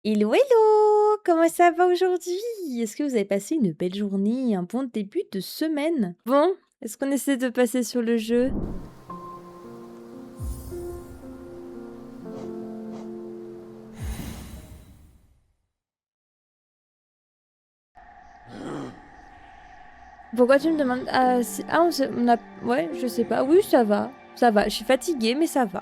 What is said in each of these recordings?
Hello, hello! Comment ça va aujourd'hui? Est-ce que vous avez passé une belle journée, un bon début de semaine? Bon, est-ce qu'on essaie de passer sur le jeu? Pourquoi tu me demandes? Ah, on a... Ouais, je sais pas. Oui, ça va. Ça va. Je suis fatiguée, mais ça va.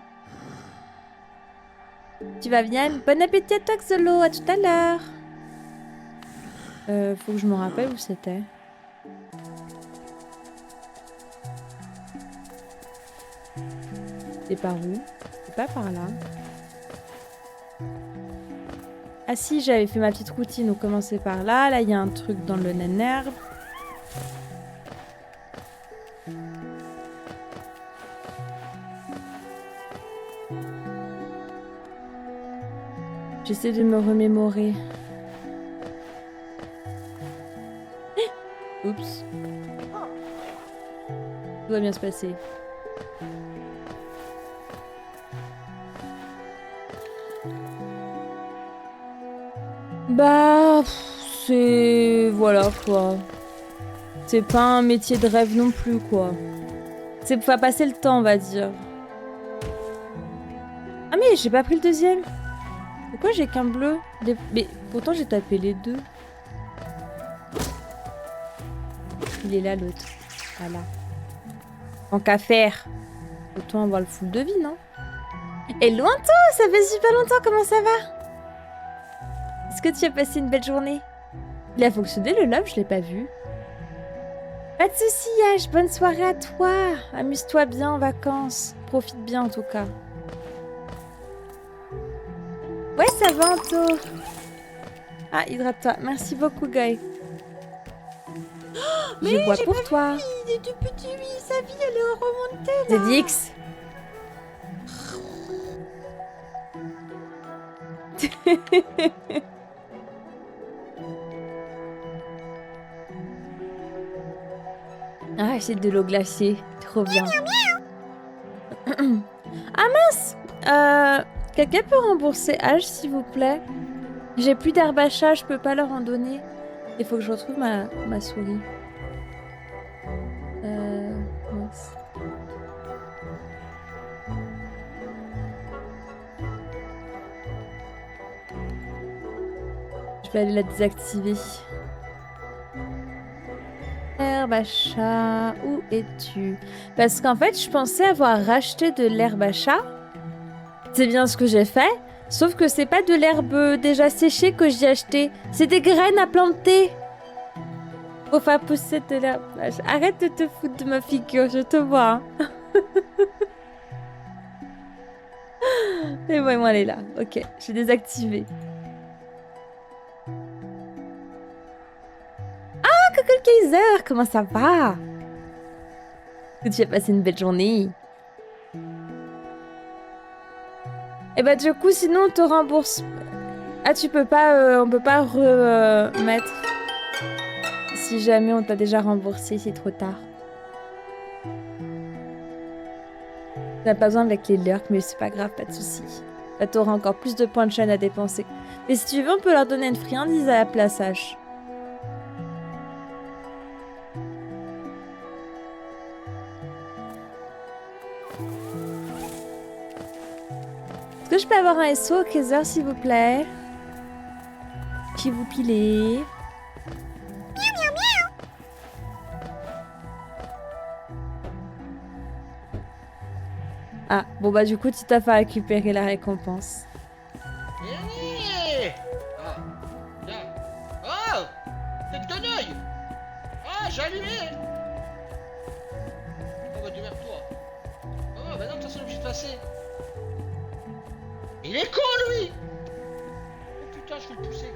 Tu vas bien? Bon appétit à toi, Xolo. À tout à l'heure. Faut que je me rappelle où c'était. C'est par où? C'est pas par là. Ah si, j'avais fait ma petite routine. On commençait par là. Là, il y a un truc dans le nanerve. J'essaie de me remémorer. Oups. Tout va bien se passer. Bah, c'est... Voilà, quoi. C'est pas un métier de rêve non plus, quoi. C'est pour faire passer le temps, on va dire. Ah mais j'ai pas pris le deuxième. Pourquoi j'ai qu'un bleu? Mais pourtant j'ai tapé les deux. Il est là, l'autre. Voilà. Tant qu'à faire. Autant avoir le full de vie, non? Et lointain, ça fait super longtemps, comment ça va? Est-ce que tu as passé une belle journée? Il a fonctionné le love, je l'ai pas vu. Pas de soucis, H, bonne soirée à toi. Amuse-toi bien en vacances. Profite bien en tout cas. Ouais, ça va, Anto. Ah, hydrate-toi. Merci beaucoup, Guy. Oh, je bois pour toi. Il est tout petit, lui. Sa vie, elle est remontée, là. ZX. Ah, c'est de l'eau glacée. Trop bien. Ah mince! Quelqu'un peut rembourser H, s'il vous plaît? J'ai plus d'herbe à chat, je peux pas leur en donner. Il faut que je retrouve ma souris. Mince. Je vais aller la désactiver. Herbe à chat, où es-tu? Parce qu'en fait, je pensais avoir racheté de l'herbe à chat. C'est bien ce que j'ai fait. Sauf que c'est pas de l'herbe déjà séchée que j'ai acheté. C'est des graines à planter. Faut faire pousser de l'herbe. Arrête de te foutre de ma figure, je te vois. Et ouais, moi, elle est là. Ok, j'ai désactivé. Ah, coucou le Kaiser, comment ça va? Tu as passé une belle journée? Et bah du coup, sinon on te rembourse. Ah, tu peux pas, on peut pas remettre. Si jamais on t'a déjà remboursé, c'est trop tard. T'as pas besoin avec les lurks, mais c'est pas grave, pas de soucis. Là, t'auras encore plus de points de chaîne à dépenser. Mais si tu veux, on peut leur donner une friandise à la place H. Est-ce que je peux avoir un SO au Kaiser, s'il vous plaît? Qui vous pilez? Ah, bon bah du coup, tu t'as fait récupérer la récompense. Ah, tiens. Oh, tête d'un œil. Ah, j'ai allumé. Oh bah démerde-toi. Oh bah non, de toute façon, on est obligé de passer. Il est con, lui. Oh putain, je vais le pousser.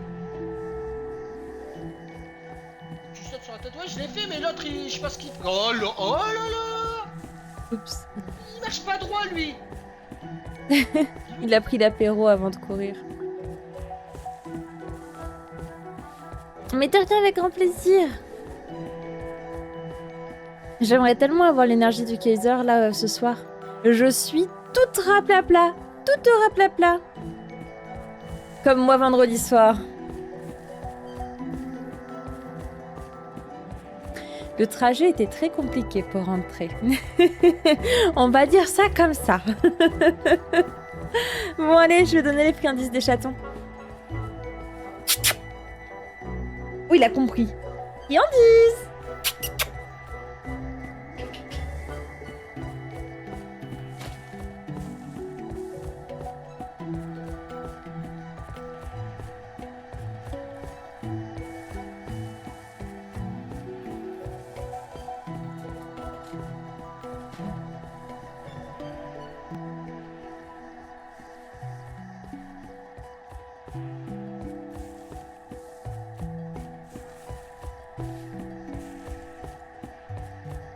Tu sautes sur la tête. Ouais, je l'ai fait, mais l'autre, je sais pas ce qu'il... Oh là, oh là là. Oups. Il marche pas droit, lui. Il a pris l'apéro avant de courir. Mais de rien, avec grand plaisir. J'aimerais tellement avoir l'énergie du Kaiser là ce soir. Je suis toute raplapla. Toute raplapla. Comme moi vendredi soir. Le trajet était très compliqué pour rentrer. On va dire ça comme ça. Bon allez, je vais donner les friandises des chatons. Oui, il a compris. Friandises!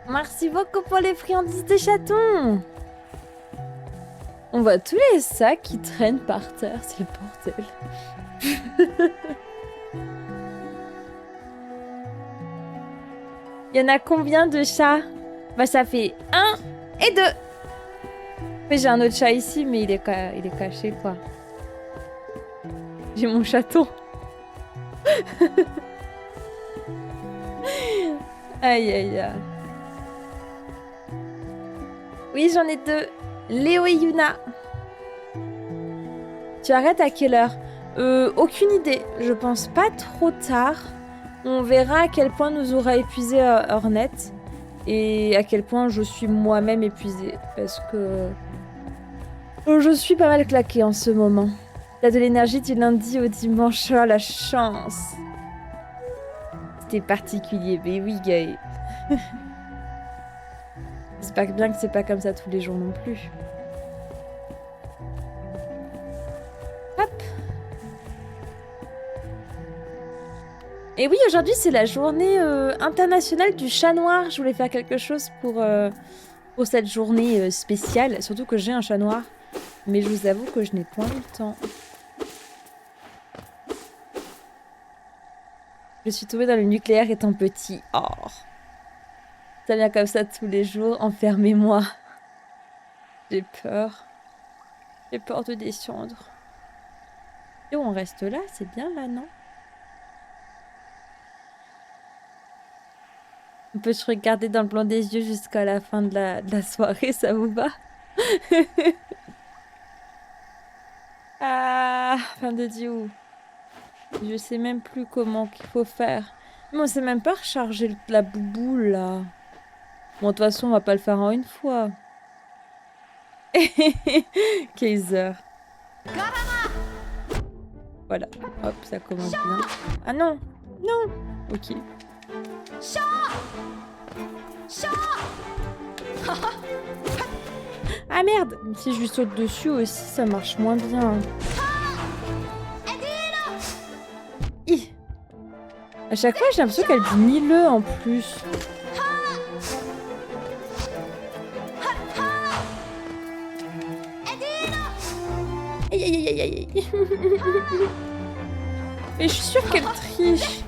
Merci beaucoup pour les friandises des chatons. On voit tous les sacs qui traînent par terre, c'est le bordel. Il y en a combien de chats? Bah ça fait 1 et 2. Mais j'ai un autre chat ici, mais il est caché quoi. J'ai mon chaton. Aïe aïe aïe. Oui, j'en ai 2. Léo et Yuna. Tu arrêtes à quelle heure? Aucune idée. Je pense pas trop tard. On verra à quel point nous aura épuisé Hornet. Et à quel point je suis moi-même épuisée. Parce que... je suis pas mal claquée en ce moment. T'as de l'énergie du lundi au dimanche. Oh, la chance. C'était particulier. Mais oui, Gaël. J'espère bien que c'est pas comme ça tous les jours non plus. Hop. Et oui, aujourd'hui c'est la journée internationale du chat noir. Je voulais faire quelque chose pour cette journée spéciale. Surtout que j'ai un chat noir. Mais je vous avoue que je n'ai point eu le temps. Je suis tombée dans le nucléaire étant petit. Oh. Ça vient comme ça tous les jours. Enfermez-moi. J'ai peur. J'ai peur de descendre. Et on reste là, c'est bien là, non? On peut se regarder dans le blanc des yeux jusqu'à la fin de la soirée, ça vous va? Ah, fin de Dieu. Je sais même plus comment qu'il faut faire. Mais on sait même pas recharger la bouboule, là. Bon, de toute façon, on va pas le faire en une fois. Kaiser. Voilà. Hop, ça commence bien. Ah non! Non! Ok. Ah merde! Si je lui saute dessus aussi, ça marche moins bien. Hi. À chaque fois, j'ai l'impression qu'elle dit ni-le en plus. Aïe aïe aïe aïe aïe. Mais je suis sûre qu'elle triche.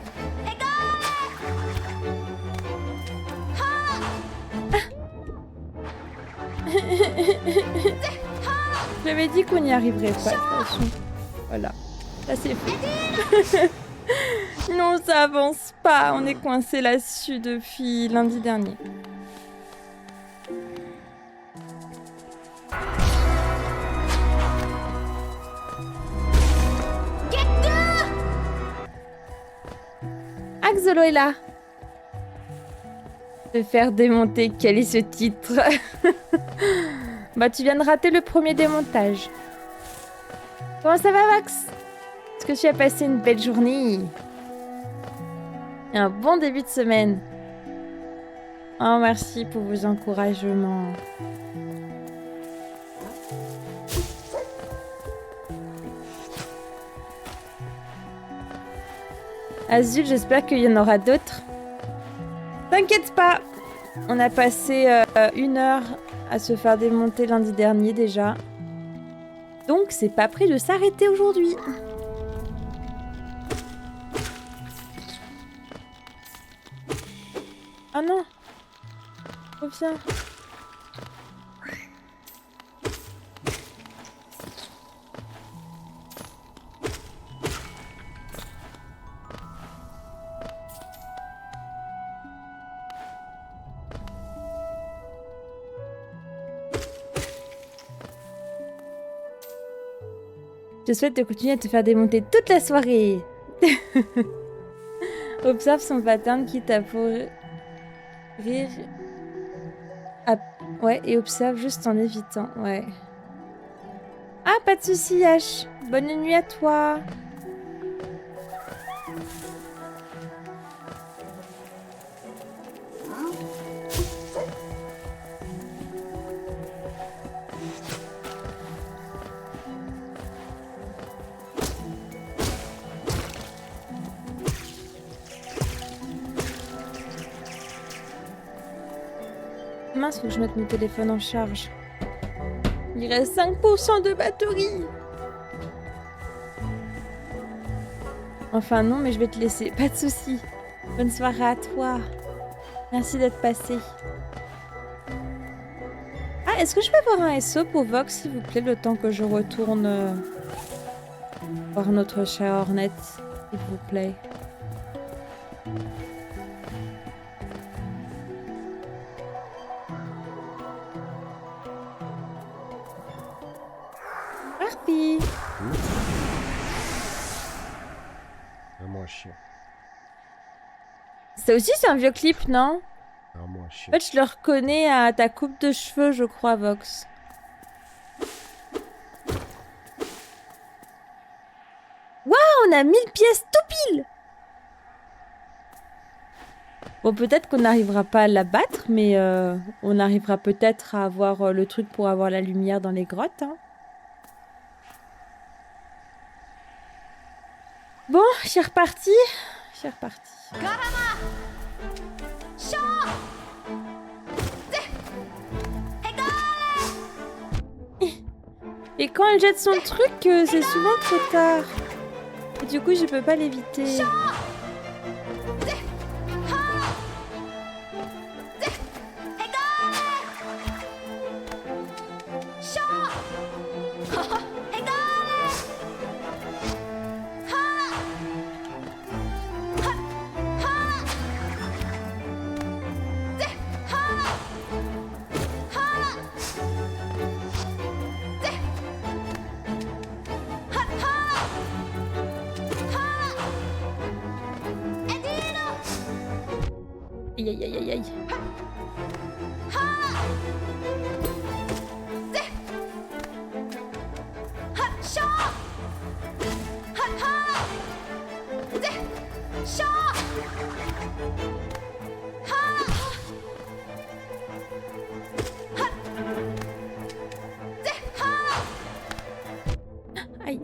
J'avais dit qu'on n'y arriverait pas de toute façon. Voilà. Là c'est fait. Non, ça avance pas. On est coincé là-dessus depuis lundi dernier. Axolo est là. Se faire démonter, quel est ce titre? Bah tu viens de rater le premier démontage. Comment ça va Max? Est-ce que tu as passé une belle journée? Et un bon début de semaine. Oh merci pour vos encouragements. Azul, j'espère qu'il y en aura d'autres. T'inquiète pas. On a passé 1 heure à se faire démonter lundi dernier déjà. Donc c'est pas prêt de s'arrêter aujourd'hui. Ah non. Reviens. Je souhaite de continuer à te faire démonter toute la soirée. Observe son pattern quitte à pour rire. Ah, ouais, et observe juste en évitant, ouais. Ah, pas de soucis, H. Bonne nuit à toi. Mince, faut que je mette mon téléphone en charge. Il reste 5% de batterie. Enfin non, mais je vais te laisser. Pas de soucis. Bonne soirée à toi. Merci d'être passé. Ah, est-ce que je peux avoir un SO pour Vox, s'il vous plaît, le temps que je retourne voir notre chat Hornet, s'il vous plaît. Harpy. Vraiment chiant. Ça aussi, c'est un vieux clip, non? Vraiment En chiant. fait, je le reconnais à ta coupe de cheveux, je crois, Vox. Waouh, on a 1000 pièces tout pile! Bon, peut-être qu'on n'arrivera pas à la battre, mais on arrivera peut-être à avoir le truc pour avoir la lumière dans les grottes. Hein. Bon, je suis repartie. Et quand elle jette son truc, c'est souvent trop tard. Et du coup, je peux pas l'éviter. Aïe aïe aïe aïe aïe. Aïe.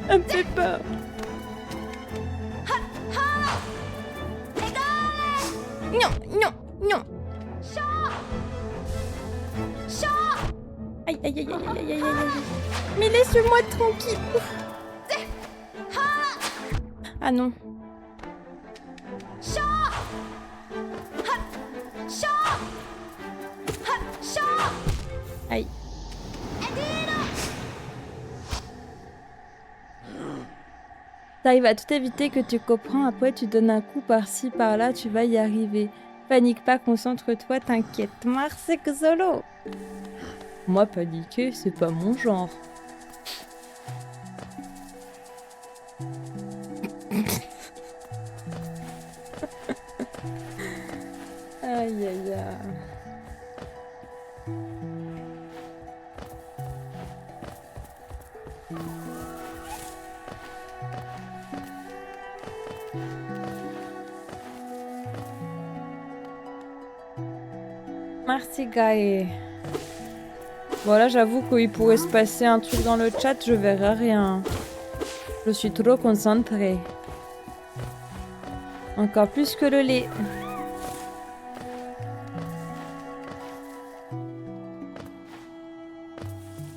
Ça me fait peur. Non, non, non. Aïe, aïe, aïe, aïe, aïe, aïe, aïe, aïe. Mais laisse-moi tranquille. Ah non. Aïe. T'arrives à tout éviter que tu comprends, après tu donnes un coup par-ci, par-là, tu vas y arriver. Panique pas, concentre-toi, t'inquiète. Merci Xolo. Moi, paniquer, c'est pas mon genre. Aïe, aïe, aïe. Merci Gaë. Bon là j'avoue qu'il pourrait se passer un truc dans le chat, je verrai rien. Je suis trop concentrée. Encore plus que le lait.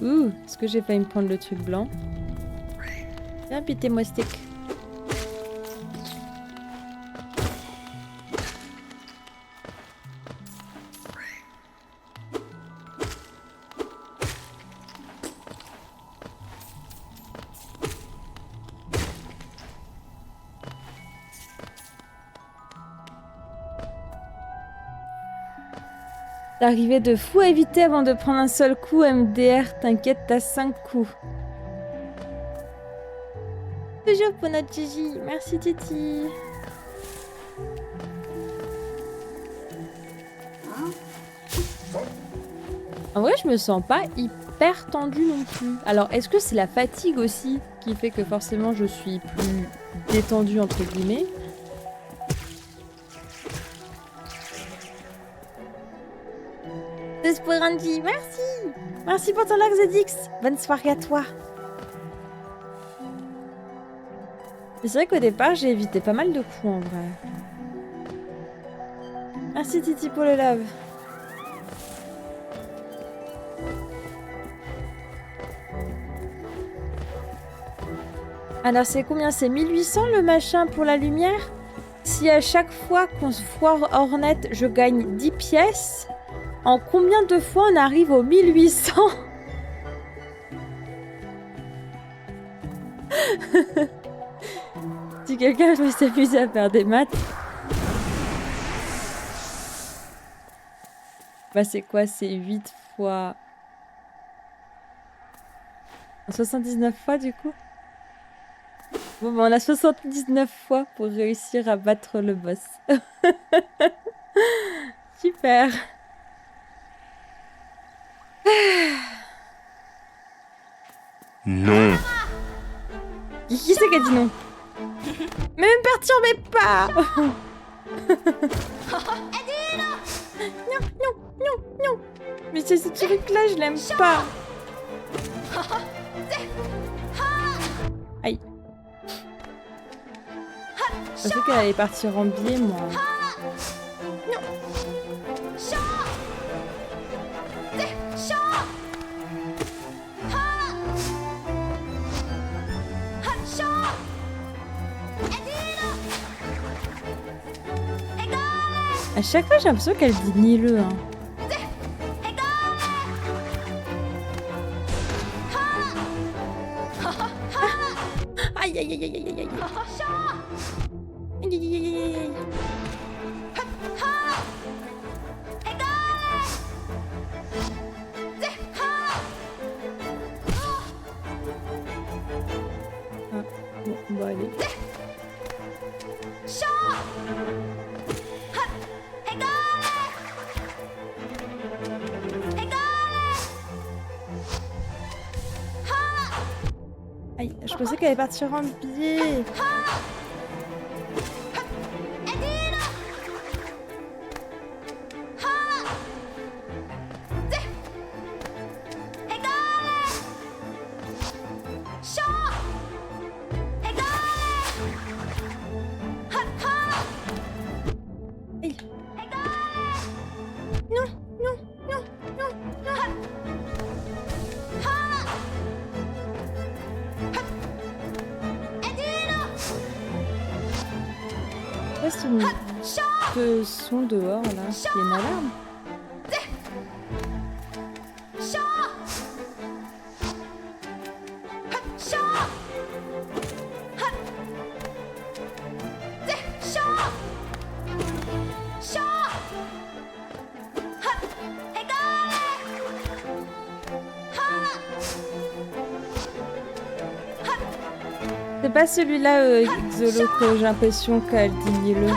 Ouh, est-ce que j'ai failli me prendre le truc blanc? Viens, pitez moi stick. D'arriver de fou à éviter avant de prendre un seul coup, MDR, t'inquiète, t'as 5 coups. Toujours pour notre Gigi. Merci Titi. En vrai, je me sens pas hyper tendue non plus. Alors, est-ce que c'est la fatigue aussi qui fait que forcément je suis plus détendue entre guillemets? C'est pour Andy, merci. Merci pour ton like Zedix. Bonne soirée à toi. C'est vrai qu'au départ, j'ai évité pas mal de coups en vrai. Merci Titi pour le love. Alors c'est combien? C'est 1800 le machin pour la lumière? Si à chaque fois qu'on se foire Hornet, je gagne 10 pièces, en combien de fois on arrive aux 1800? Si quelqu'un veut s'amuser à faire des maths. Bah c'est quoi? C'est 8 fois... 79 fois du coup? Bon bah on a 79 fois pour réussir à battre le boss. Super. Non. Qui c'est qui a dit non? Mais me perturbez pas. Non, non, non, non. Mais c'est ce truc-là, je l'aime pas. Aïe. Je pensais qu'elle allait partir en biais, moi. À chaque fois, j'ai l'impression qu'elle dit ni le. Hein. Aïe, aïe, aïe, aïe, aïe, aïe, aïe. Aïe, aïe, aïe, aïe, aïe, aïe. Ah, bon, bon, allez. Aïe, je pensais qu'elle allait partir en biais. Aïe. Non, non, non, non, non. C'est une de son dehors là, il y a une alarme. C'est pas celui-là, Xolo, que j'ai l'impression qu'elle dit le.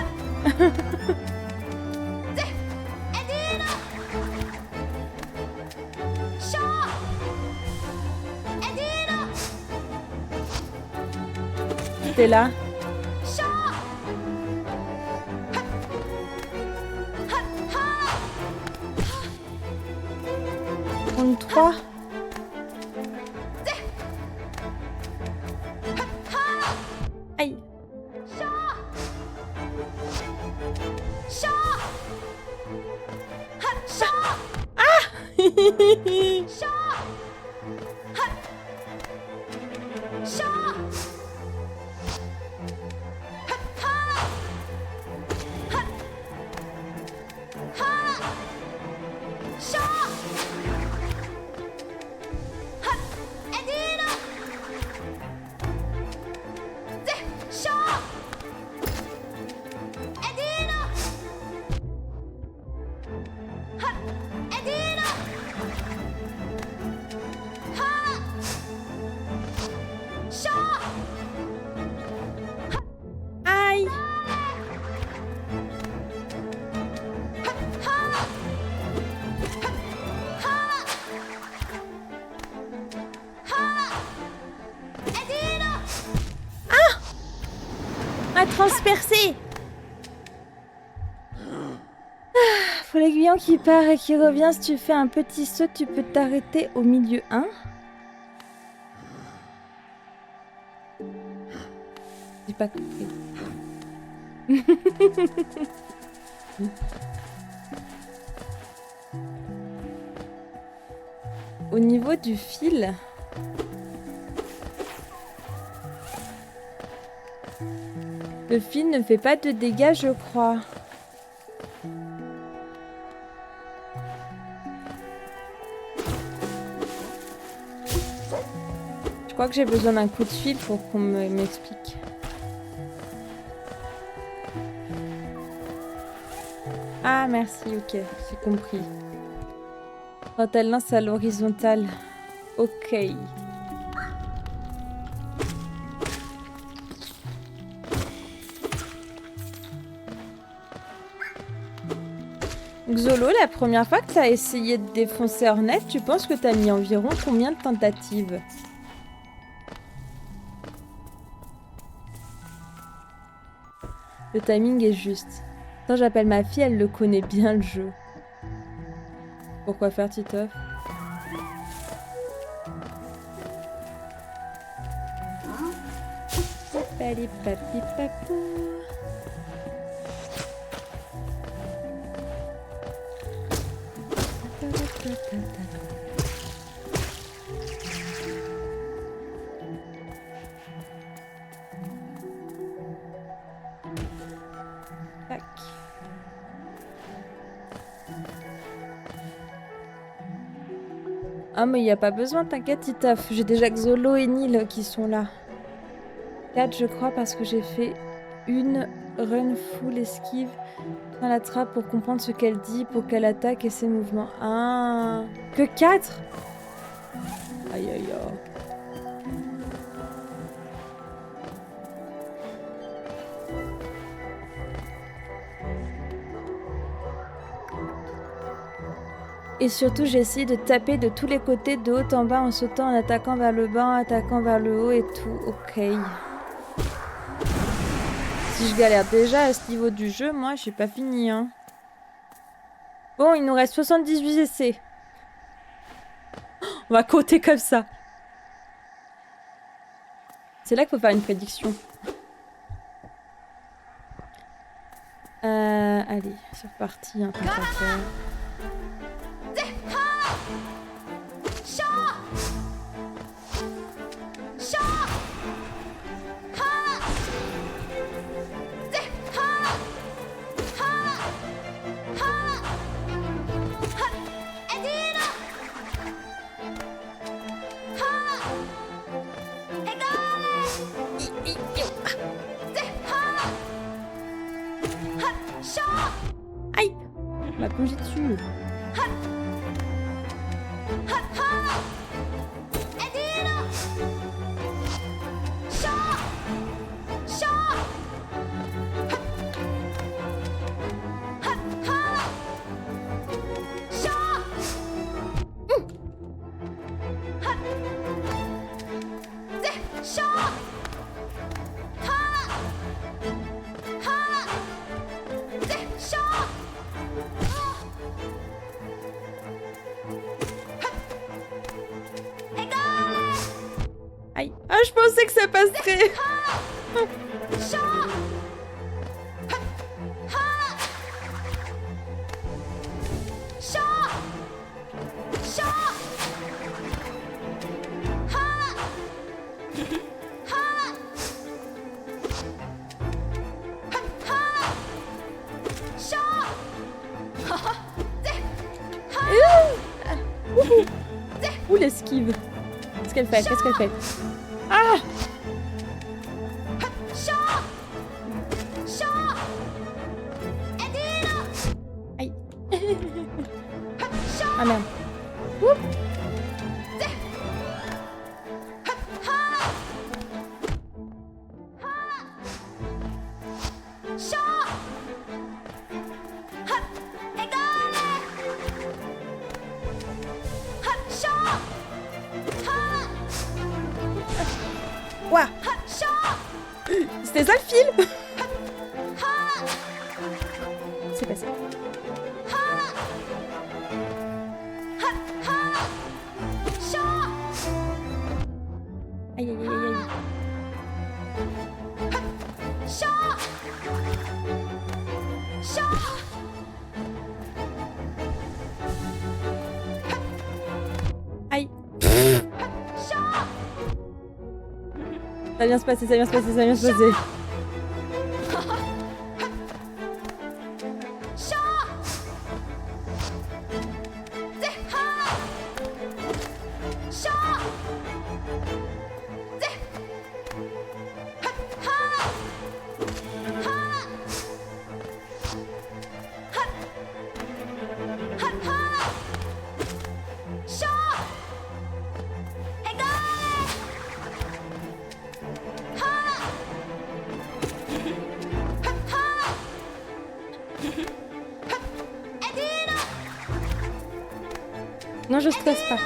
T'es là. 33. Aïe. transpercer. Pour l'aiguillon qui part et qui revient, si tu fais un petit saut, tu peux t'arrêter au milieu 1. J'ai pas compris. Au niveau du fil... Le fil ne fait pas de dégâts, je crois. Je crois que j'ai besoin d'un coup de fil pour qu'on m'explique. Ah, merci, ok, j'ai compris. Quand elle lance à l'horizontale. Ok. Xolo, la première fois que tu as essayé de défoncer Hornet, tu penses que tu as mis environ combien de tentatives? Le timing est juste. Quand j'appelle ma fille, elle le connaît bien le jeu. Pourquoi faire Titeuf? Papali papi papou. Tac. Ah mais il n'y a pas besoin, t'inquiète Titeuf. J'ai déjà Xolo et Nil qui sont là. 4 je crois parce que j'ai fait une run full esquive dans la trappe pour comprendre ce qu'elle dit, pour qu'elle attaque et ses mouvements. Ah, que 4? Aïe aïe aïe. Et surtout, j'ai essayé de taper de tous les côtés, de haut en bas, en sautant, en attaquant vers le bas, en attaquant vers le haut et tout. Ok. Si je galère déjà à ce niveau du jeu, moi, j'ai pas fini, hein. Bon, il nous reste 78 essais. On va compter comme ça. C'est là qu'il faut faire une prédiction. Allez, c'est reparti, hein, tant qu'à faire. Aïe! On m'a plongé dessus. Aïe. Ah, je pensais que ça passerait. Ouh, l'esquive. Qu'est-ce qu'elle fait? Qu'est-ce qu'elle fait? Ah! Aïe. Ah merde. Ouh. Ouah. C'était ça le fil? Aïe, aïe, aïe, aïe, aïe. Aïe. Ça vient se passer, ça vient se passer, ça vient se passer. Non, je stresse pas.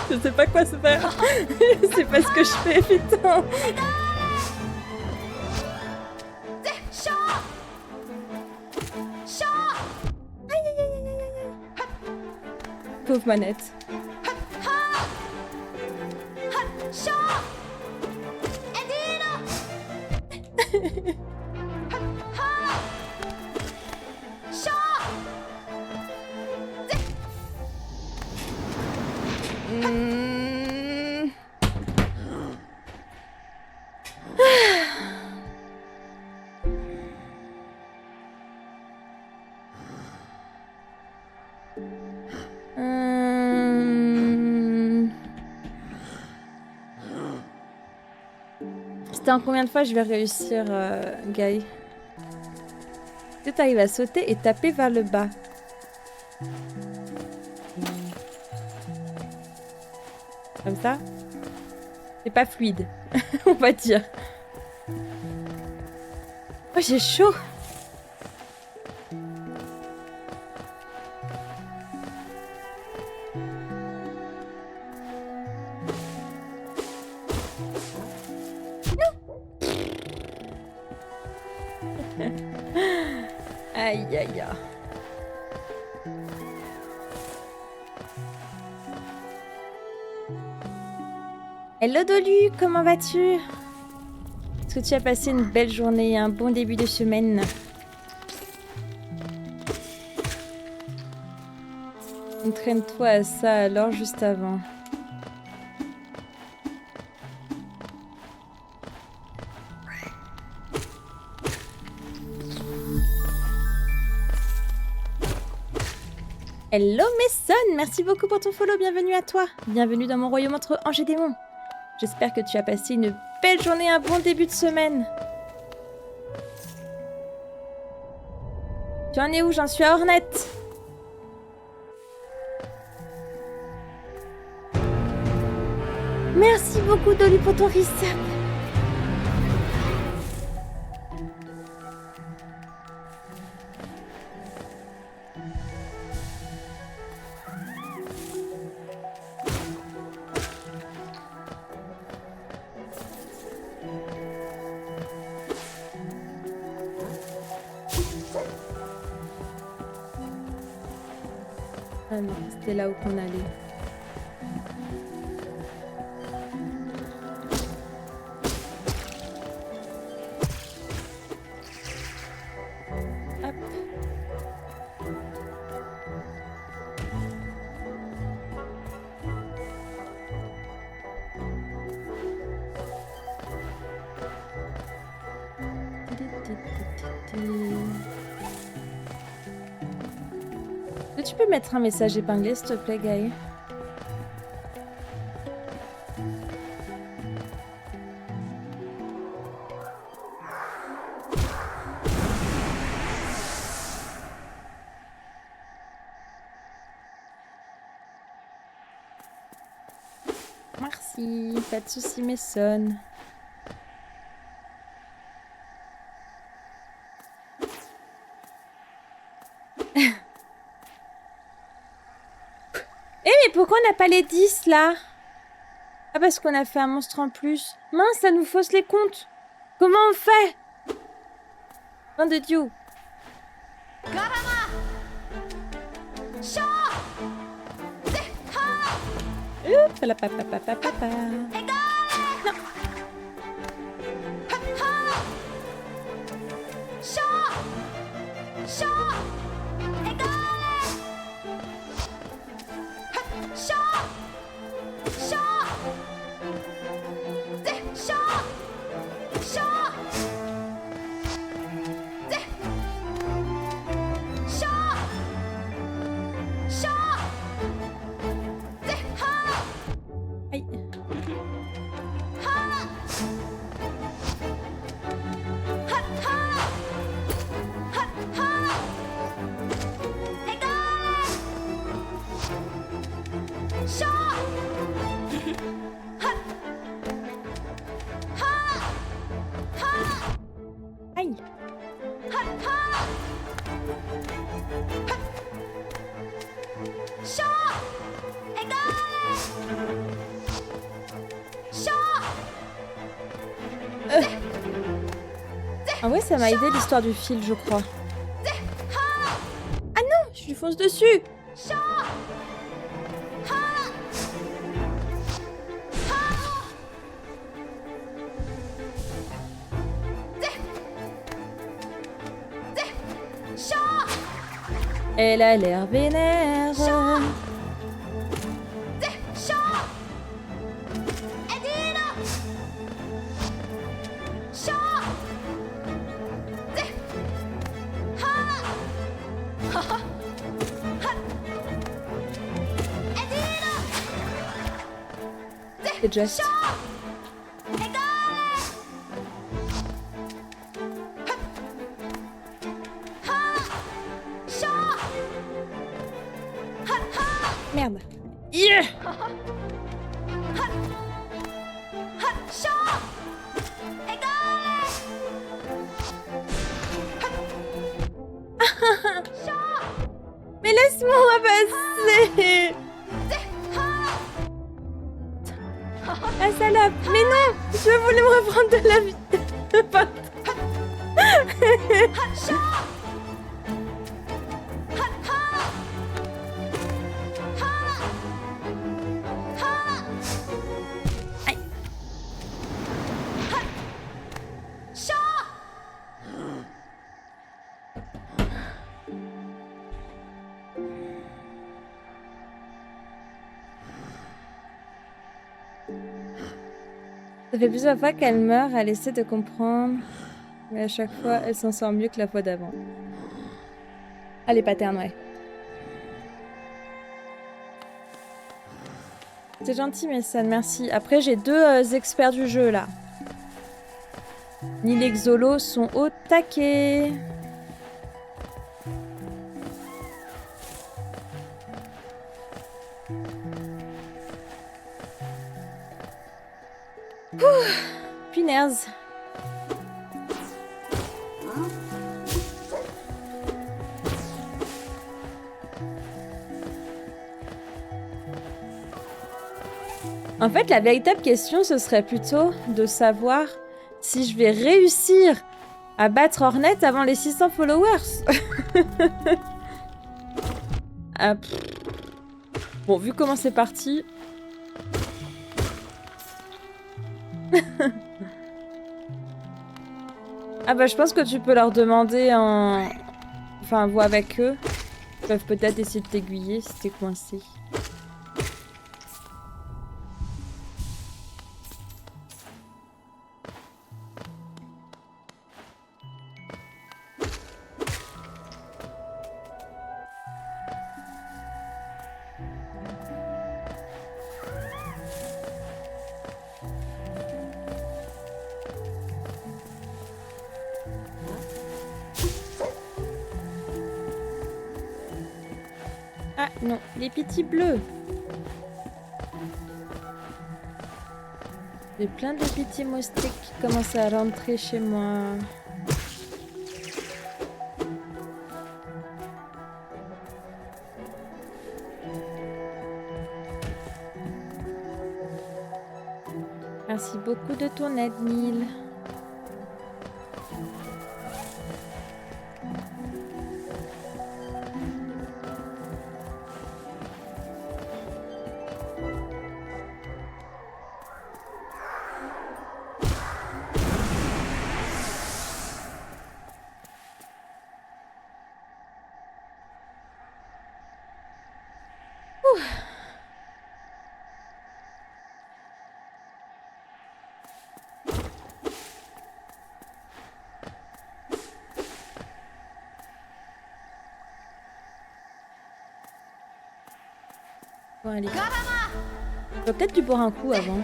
Je sais pas quoi se faire. Je sais pas ce que je fais, putain. Aïe, aïe, aïe, aïe, aïe. Pauvre manette. Hmm. C'était en combien de fois je vais réussir, Guy? Tu arrives à sauter et taper vers le bas. Comme ça. C'est pas fluide, on va dire. Oh, j'ai chaud. Aïe, aïe, aïe. Hello Dolu, comment vas-tu? Est-ce que tu as passé une belle journée et un bon début de semaine? Entraîne-toi à ça alors juste avant. Hello Mason, merci beaucoup pour ton follow, bienvenue à toi. Bienvenue dans mon royaume entre anges et démons. J'espère que tu as passé une belle journée et un bon début de semaine. Tu en es où? J'en suis à Hornet. Merci beaucoup Dolly pour ton resub. Ah non, c'était là où qu'on allait. Hop. Est-ce que tu peux mettre un message épinglé, s'il te plaît, Guy? Merci, pas de soucis, Mason. Eh mais pourquoi on n'a pas les 10 là? Ah, parce qu'on a fait un monstre en plus. Mince, ça nous fausse les comptes. Comment on fait? Nom de Dieu. Oups, la papa papa papa. Non. Aïe. Aïe. Ah ouais, ça m'a aidé l'histoire du fil, je crois. Ah non, je lui fonce dessus. Elle a l'air vénère. C'est just. Merde. Yeah. Mais laisse-moi passer. La salope. Mais non, je voulais me reprendre de la vie. Aïe. Ça fait plusieurs fois qu'elle meurt, elle essaie de comprendre. Mais à chaque fois, elle s'en sort mieux que la fois d'avant. Elle est paterne, ouais. C'est gentil, Messane, merci. Après, j'ai deux experts du jeu, là. Ni les Xolos sont au taquet. Punaise. En fait, la véritable question, ce serait plutôt de savoir si je vais réussir à battre Hornet avant les 600 followers. Ah, bon, vu comment c'est parti... Ah bah je pense que tu peux leur demander en... Enfin, vois avec eux. Ils peuvent peut-être essayer de t'aiguiller si t'es coincé. Ah non, les petits bleus. J'ai plein de petits moustiques qui commencent à rentrer chez moi. Merci beaucoup de ton aide, Neil. Bon, allez. On va peut-être lui boire un coup avant.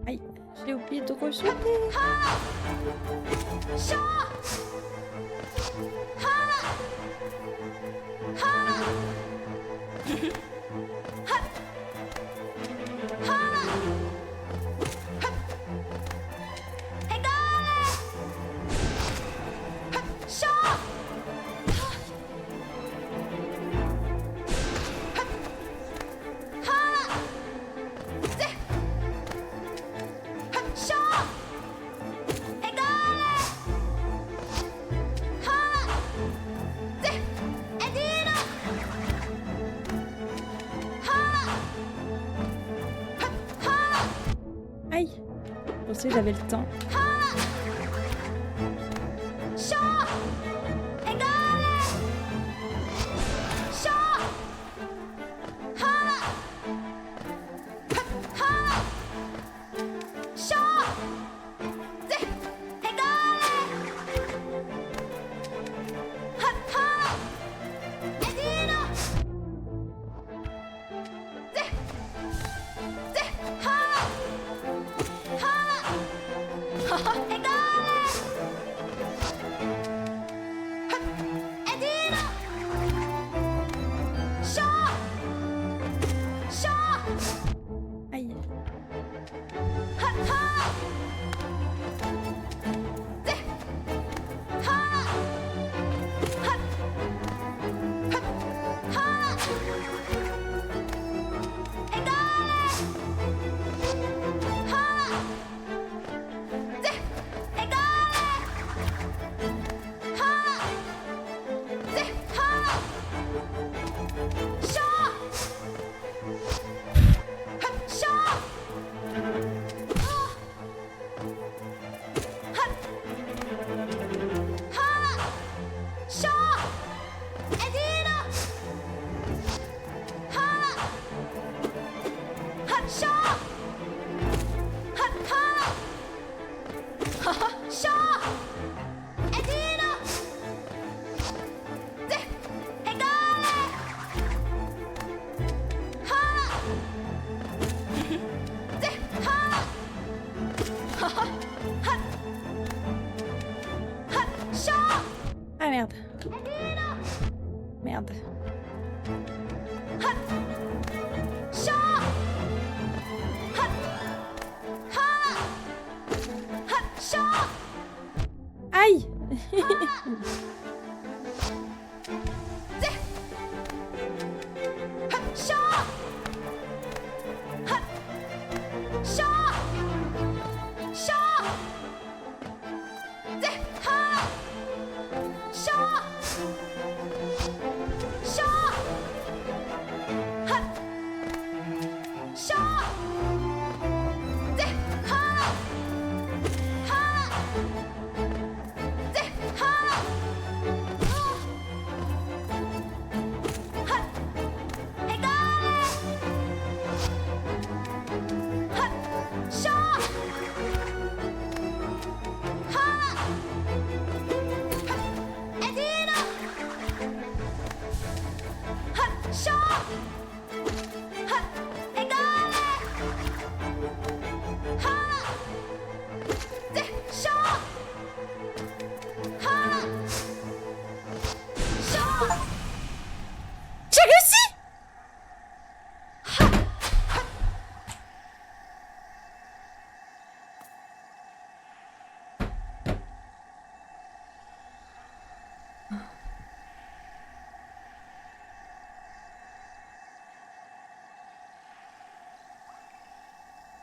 Aïe, j'ai oublié de rejeter. Aïe, je pensais que j'avais le temps. Aïe. Ah merde. Merde. Aïe.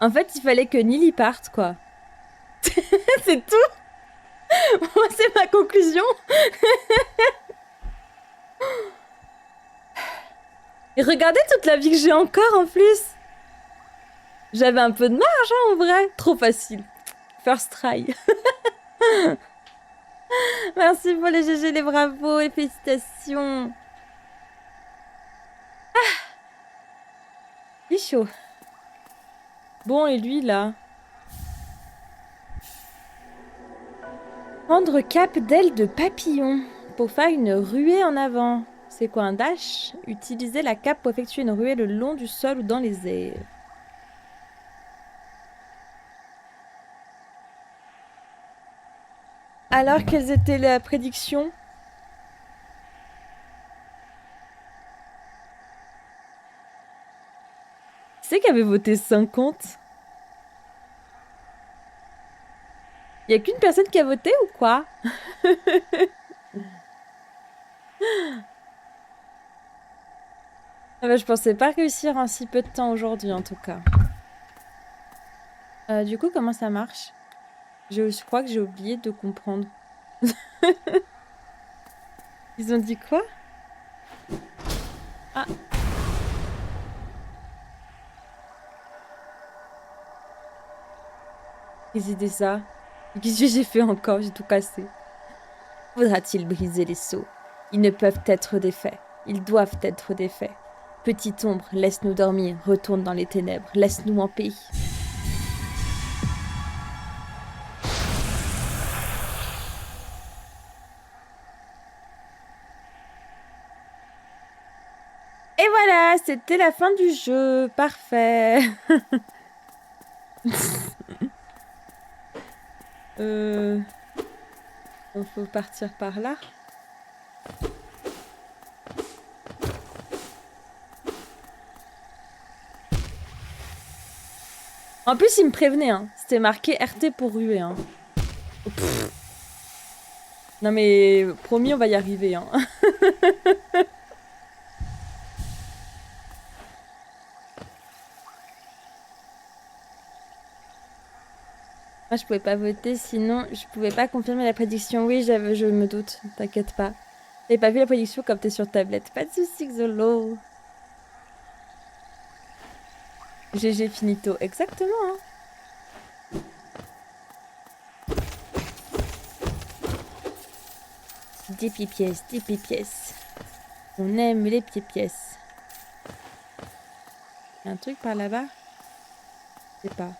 En fait, il fallait que Neil y parte, quoi. C'est tout. Moi, c'est ma conclusion. Et regardez toute la vie que j'ai encore, en plus. J'avais un peu de marge, hein, en vrai. Trop facile. First try. Merci pour les GG, les bravos, les félicitations. Ah, il est chaud. Bon, et lui, là? Prendre cap d'aile de papillon pour faire une ruée en avant. C'est quoi un dash? Utiliser la cape pour effectuer une ruée le long du sol ou dans les airs. Alors, quelles étaient les prédictions? Qui c'est qui avait voté 50? Y a qu'une personne qui a voté ou quoi? Ah bah, je pensais pas réussir en si peu de temps aujourd'hui en tout cas. Du coup, comment ça marche? Je crois que j'ai oublié de comprendre. Ils ont dit quoi? Ah. Qu'est-ce que c'était ça? Qu'est-ce que j'ai fait encore? J'ai tout cassé. Faudra-t-il briser les seaux? Ils ne peuvent être défaits. Ils doivent être défaits. Petite ombre, laisse-nous dormir. Retourne dans les ténèbres. Laisse-nous en paix. Et voilà, c'était la fin du jeu. Parfait. Il faut partir par là. En plus, il me prévenait, hein. C'était marqué RT pour ruer, hein. Non mais, promis, on va y arriver, hein. Moi, je pouvais pas voter, sinon je pouvais pas confirmer la prédiction. Oui, je me doute, t'inquiète pas. J'avais pas vu la prédiction comme t'es sur tablette. Pas de soucis, Xolo. GG finito, exactement, hein. Des pieds-pièces, des pieds-pièces. On aime les pieds-pièces. Y a un truc par là-bas? Je sais pas.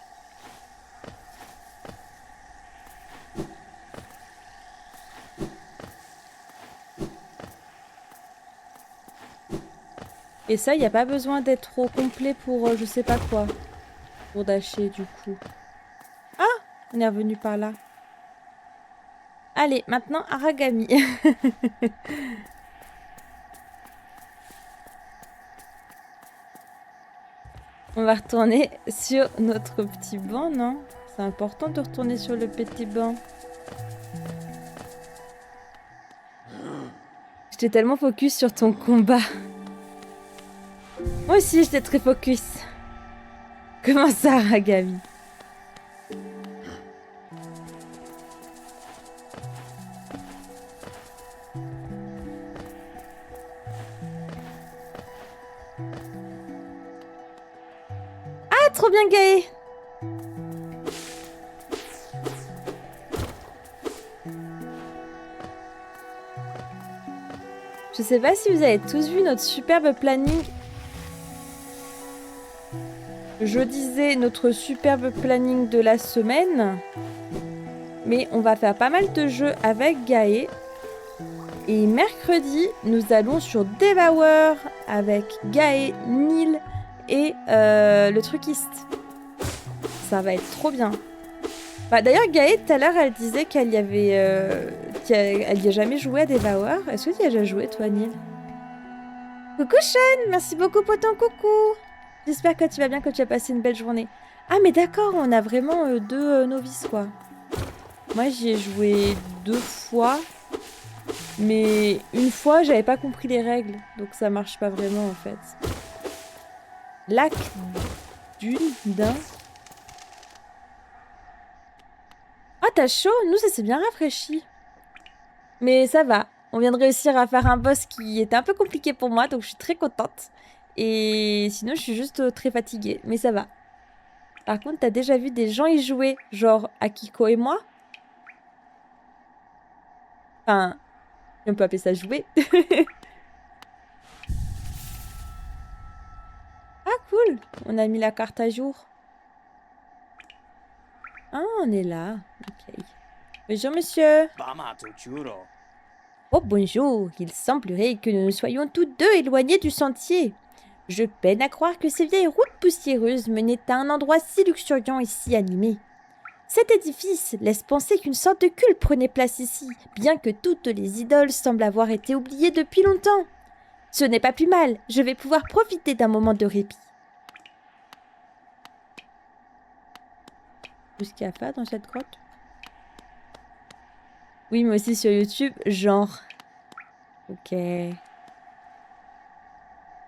Et ça, il n'y a pas besoin d'être trop complet pour je sais pas quoi. Pour dasher, du coup. Ah! On est revenu par là. Allez, maintenant, Aragami. On va retourner sur notre petit banc, non? C'est important de retourner sur le petit banc. J'étais tellement focus sur ton combat. Moi aussi, j'étais très focus. Comment ça, Aragami? Ah, trop bien, Gaë! Je sais pas si vous avez tous vu notre superbe planning. Je disais notre superbe planning de la semaine. Mais on va faire pas mal de jeux avec Gaë. Et mercredi, nous allons sur Devour avec Gaë, Neil et le truquiste. Ça va être trop bien. Bah, d'ailleurs, Gaë, tout à l'heure, elle disait qu'elle y avait... elle y a jamais joué à Devour. Est-ce que tu y as déjà joué, toi, Neil? Coucou, Sean! Merci beaucoup pour ton coucou! J'espère que tu vas bien, que tu as passé une belle journée. Ah, mais d'accord, on a vraiment deux novices, quoi. Moi, j'y ai joué 2 fois. Mais une fois, j'avais pas compris les règles. Donc ça marche pas vraiment, en fait. Lac d'un... t'as chaud? Nous, ça s'est bien rafraîchi. Mais ça va. On vient de réussir à faire un boss qui était un peu compliqué pour moi, donc je suis très contente. Et sinon, je suis juste très fatiguée. Mais ça va. Par contre, t'as déjà vu des gens y jouer, genre Akiko et moi? Enfin, on peut appeler ça jouer. Ah, cool. On a mis la carte à jour. Ah, on est là. Ok. Bonjour, monsieur. Oh, bonjour. Il semblerait que nous soyons tous deux éloignés du sentier. Je peine à croire que ces vieilles routes poussiéreuses menaient à un endroit si luxuriant et si animé. Cet édifice laisse penser qu'une sorte de culte prenait place ici, bien que toutes les idoles semblent avoir été oubliées depuis longtemps. Ce n'est pas plus mal, je vais pouvoir profiter d'un moment de répit. Tout ce qu'il y a à faire dans cette grotte? Oui, moi aussi sur YouTube, genre. Ok.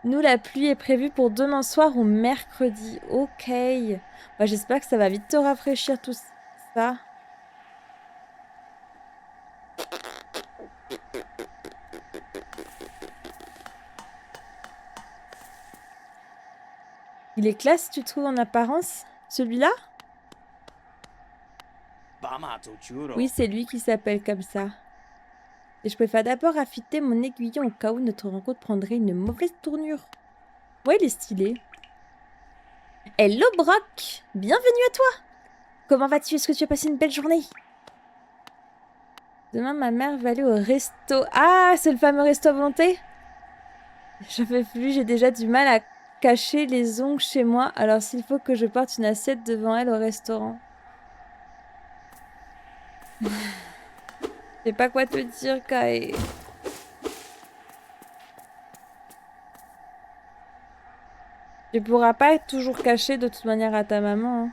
Nous, la pluie est prévue pour demain soir ou mercredi. Ok. Bah, j'espère que ça va vite te rafraîchir tout ça. Il est classe, tu trouves, en apparence? Celui-là? Oui, c'est lui qui s'appelle comme ça. Et je préfère d'abord affûter mon aiguillon au cas où notre rencontre prendrait une mauvaise tournure. Ouais, il est stylé. Hello, Brock! Bienvenue à toi! Comment vas-tu? Est-ce que tu as passé une belle journée? Demain, ma mère va aller au resto. Ah, c'est le fameux resto à volonté? J'en fais plus, j'ai déjà du mal à cacher les ongles chez moi, alors s'il faut que je porte une assiette devant elle au restaurant. Je sais pas quoi te dire, Kai. Tu pourras pas être toujours caché de toute manière à ta maman. Hein.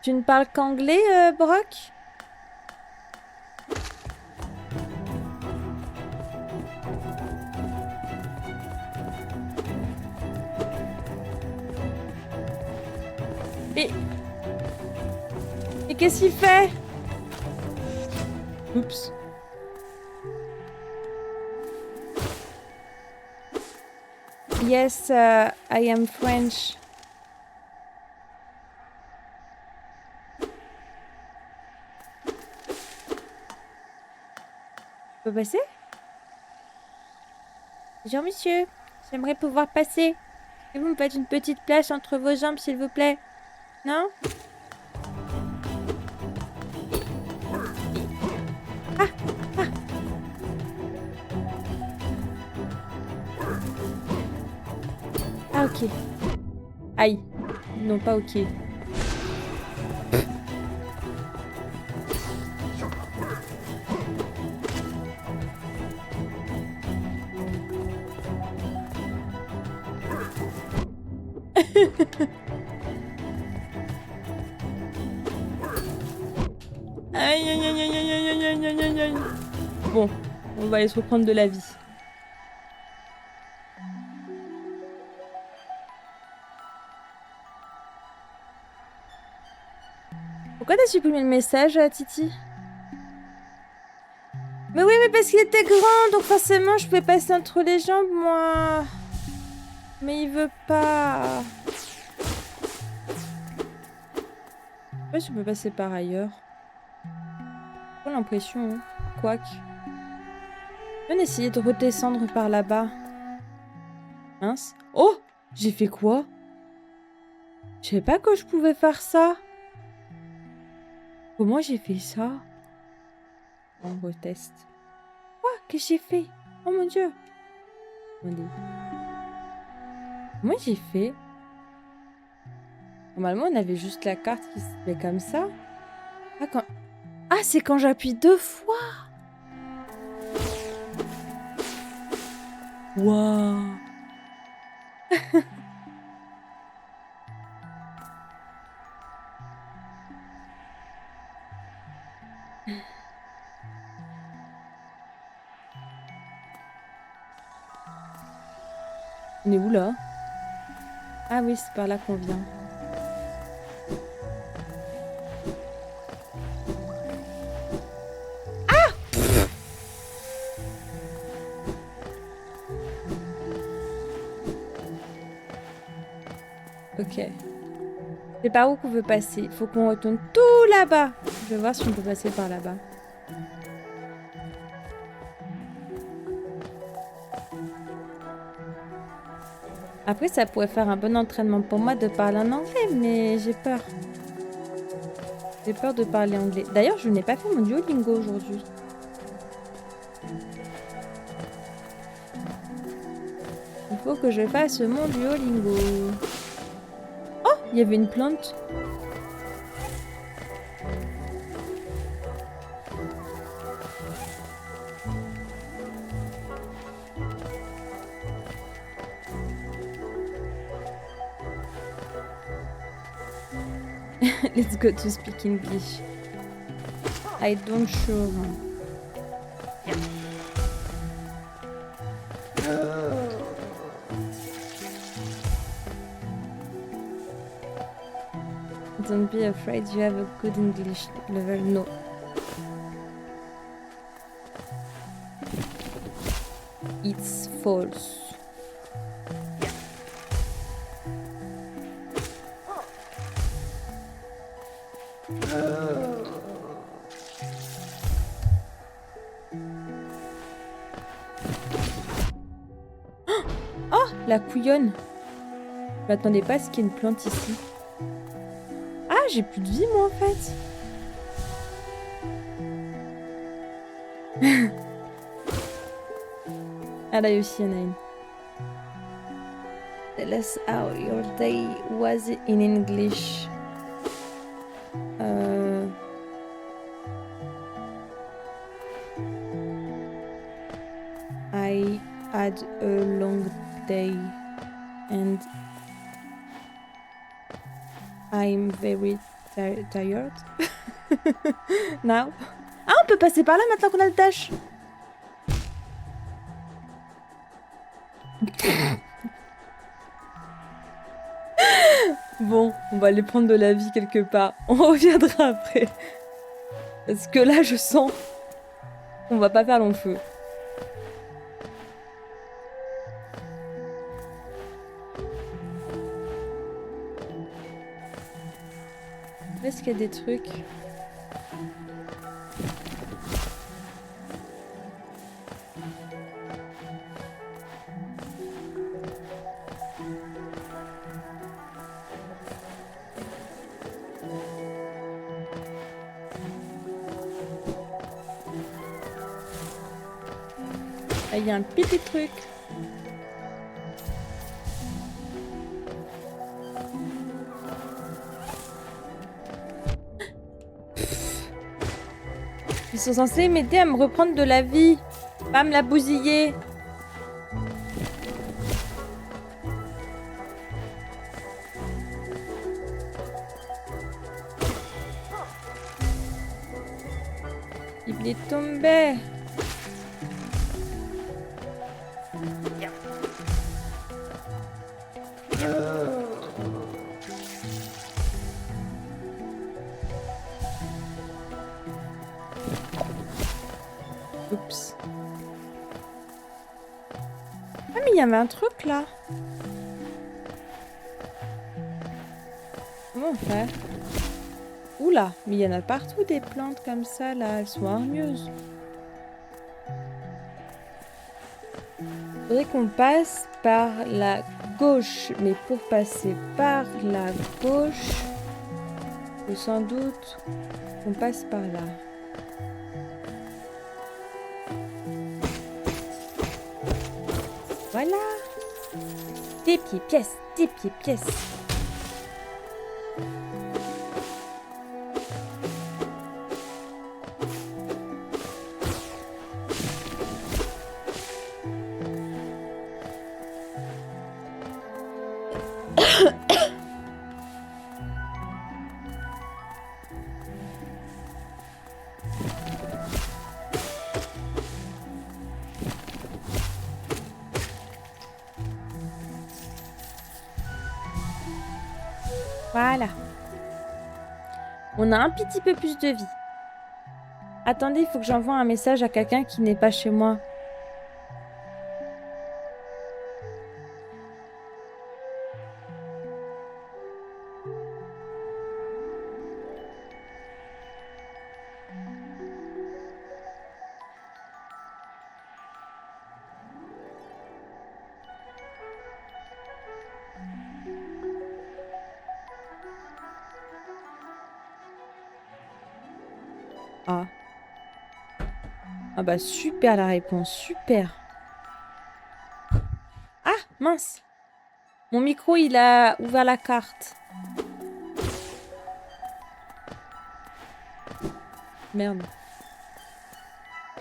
Tu ne parles qu'anglais, Brock? Mais... Mais qu'est-ce qu'il fait? Oups. Yes, I am French. Je peux passer? Bonjour, monsieur. J'aimerais pouvoir passer. Et vous me faites une petite place entre vos jambes, s'il vous plaît? Non? Ah! Ah! Ah, ok. Aïe. Non, pas ok. Aïe, aïe, aïe, aïe, aïe, aïe, aïe, aïe, aïe, aïe. Bon, on va aller se reprendre de la vie. Pourquoi t'as supprimé le message, Titi? Mais oui, mais parce qu'il était grand, donc forcément je pouvais passer entre les jambes, moi. Mais il veut pas. Ouais, je peux passer par ailleurs. J'ai pas l'impression, hein. Quoique. Je vais essayer de redescendre par là-bas. Mince. Oh! J'ai fait quoi? Je savais pas que je pouvais faire ça. Comment j'ai fait ça? On reteste. Quoi? Qu'est-ce que j'ai fait? Oh mon dieu! Attendez. Comment j'ai fait? Normalement, on avait juste la carte qui se fait comme ça. Ah, quand... ah, c'est quand j'appuie 2 fois! Waouh! On est où là? Ah oui, c'est par là qu'on vient. Ok. C'est par où qu'on veut passer. Il faut qu'on retourne tout là-bas. Je vais voir si on peut passer par là-bas. Après, ça pourrait faire un bon entraînement pour moi de parler en anglais, mais j'ai peur. J'ai peur de parler anglais. D'ailleurs, je n'ai pas fait mon Duolingo aujourd'hui. Il faut que je fasse mon Duolingo. Oh, il y avait une plante. Let's go to speak English. I don't sure. Don't be afraid, you have a good English level. No. It's false. Oh, la couillonne. Je m'attendais pas à ce qu'il y ait une plante ici. Ah, j'ai plus de vie moi en fait. Ah là aussi, il y en a une. Tell us how your day was in English. I had a long day and I'm very tired. Now. Ah, on peut passer par là maintenant qu'on a le dash. Bon, on va aller prendre de la vie quelque part. On reviendra après. Parce que là, je sens qu'on va pas faire long feu. Est-ce qu'il y a des trucs? Ah, il y a un petit truc. Ils sont censés m'aider à me reprendre de la vie, pas me la bousiller. Il est tombé. Oups. Ah mais il y avait un truc là. Comment on fait? Oula, mais il y en a partout des plantes comme ça là, elles sont hargneuses. Faudrait qu'on passe par la gauche, mais pour passer par la gauche, faut sans doute qu'on passe par là. Voilà. Des pieds pièces, des pieds pièces. Voilà. On a un petit peu plus de vie. Attendez, il faut que j'envoie un message à quelqu'un qui n'est pas chez moi. Ah. Ah bah super la réponse, super. Ah, mince. Mon micro, il a ouvert la carte. Merde.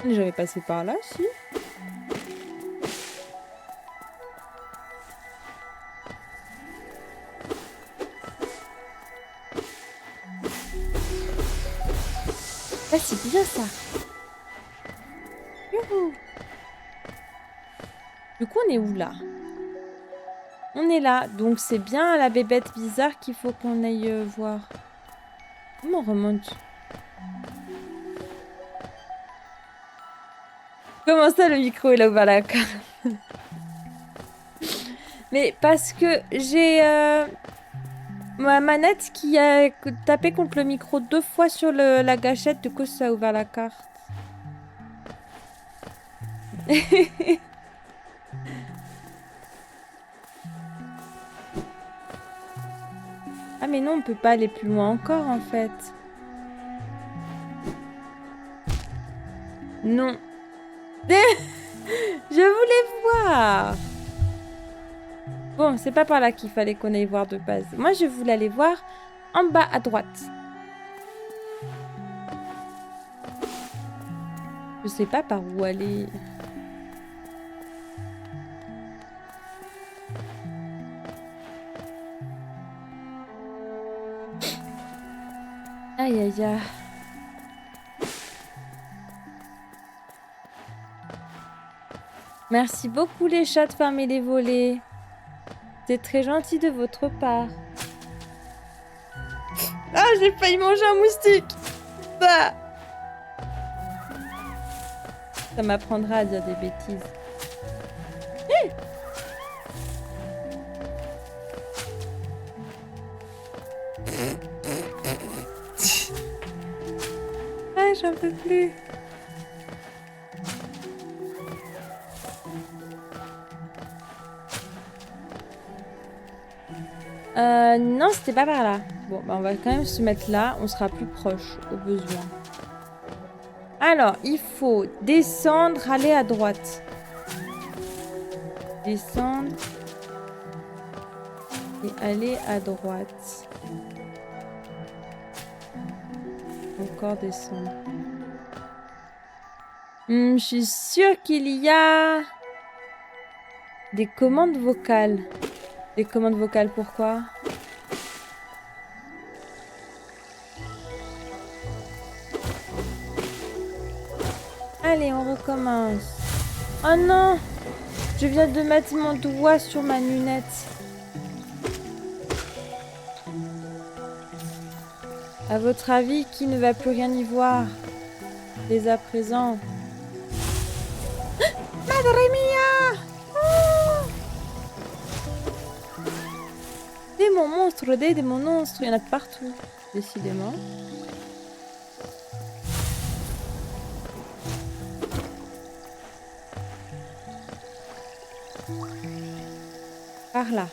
J'avais passé par là, si. Ah, c'est bien ça. Youhou. Du coup, on est où là? On est là. Donc, c'est bien la bébête bizarre qu'il faut qu'on aille voir. Comment on remonte? Comment ça, le micro, il a ouvert la carte? Mais parce que j'ai ma manette qui a tapé contre le micro 2 fois sur la gâchette. Du coup, ça a ouvert la carte. Ah mais non, on peut pas aller plus loin encore en fait. Non. Je voulais voir. Bon, c'est pas par là qu'il fallait qu'on aille voir de base. Moi, je voulais aller voir en bas à droite. Je sais pas par où aller. Aïe aïe aïe. Merci beaucoup les chats de fermer les volets. C'est très gentil de votre part. Ah, j'ai failli manger un moustique. Bah. Ça m'apprendra à dire des bêtises. Ah, j'en peux plus. Non, c'était pas par là. Bon, bah on va quand même se mettre là. On sera plus proche, au besoin. Alors, il faut descendre, aller à droite. Descendre. Et aller à droite. Encore descendre. Je suis sûre qu'il y a des commandes vocales. Des commandes vocales, pourquoi? Allez, on recommence. Oh non! Je viens de mettre mon doigt sur ma lunette. À votre avis, qui ne va plus rien y voir dès à présent? Madre mia! Oh! Démon monstre, des démons monstres, il y en a de partout, décidément. Par là.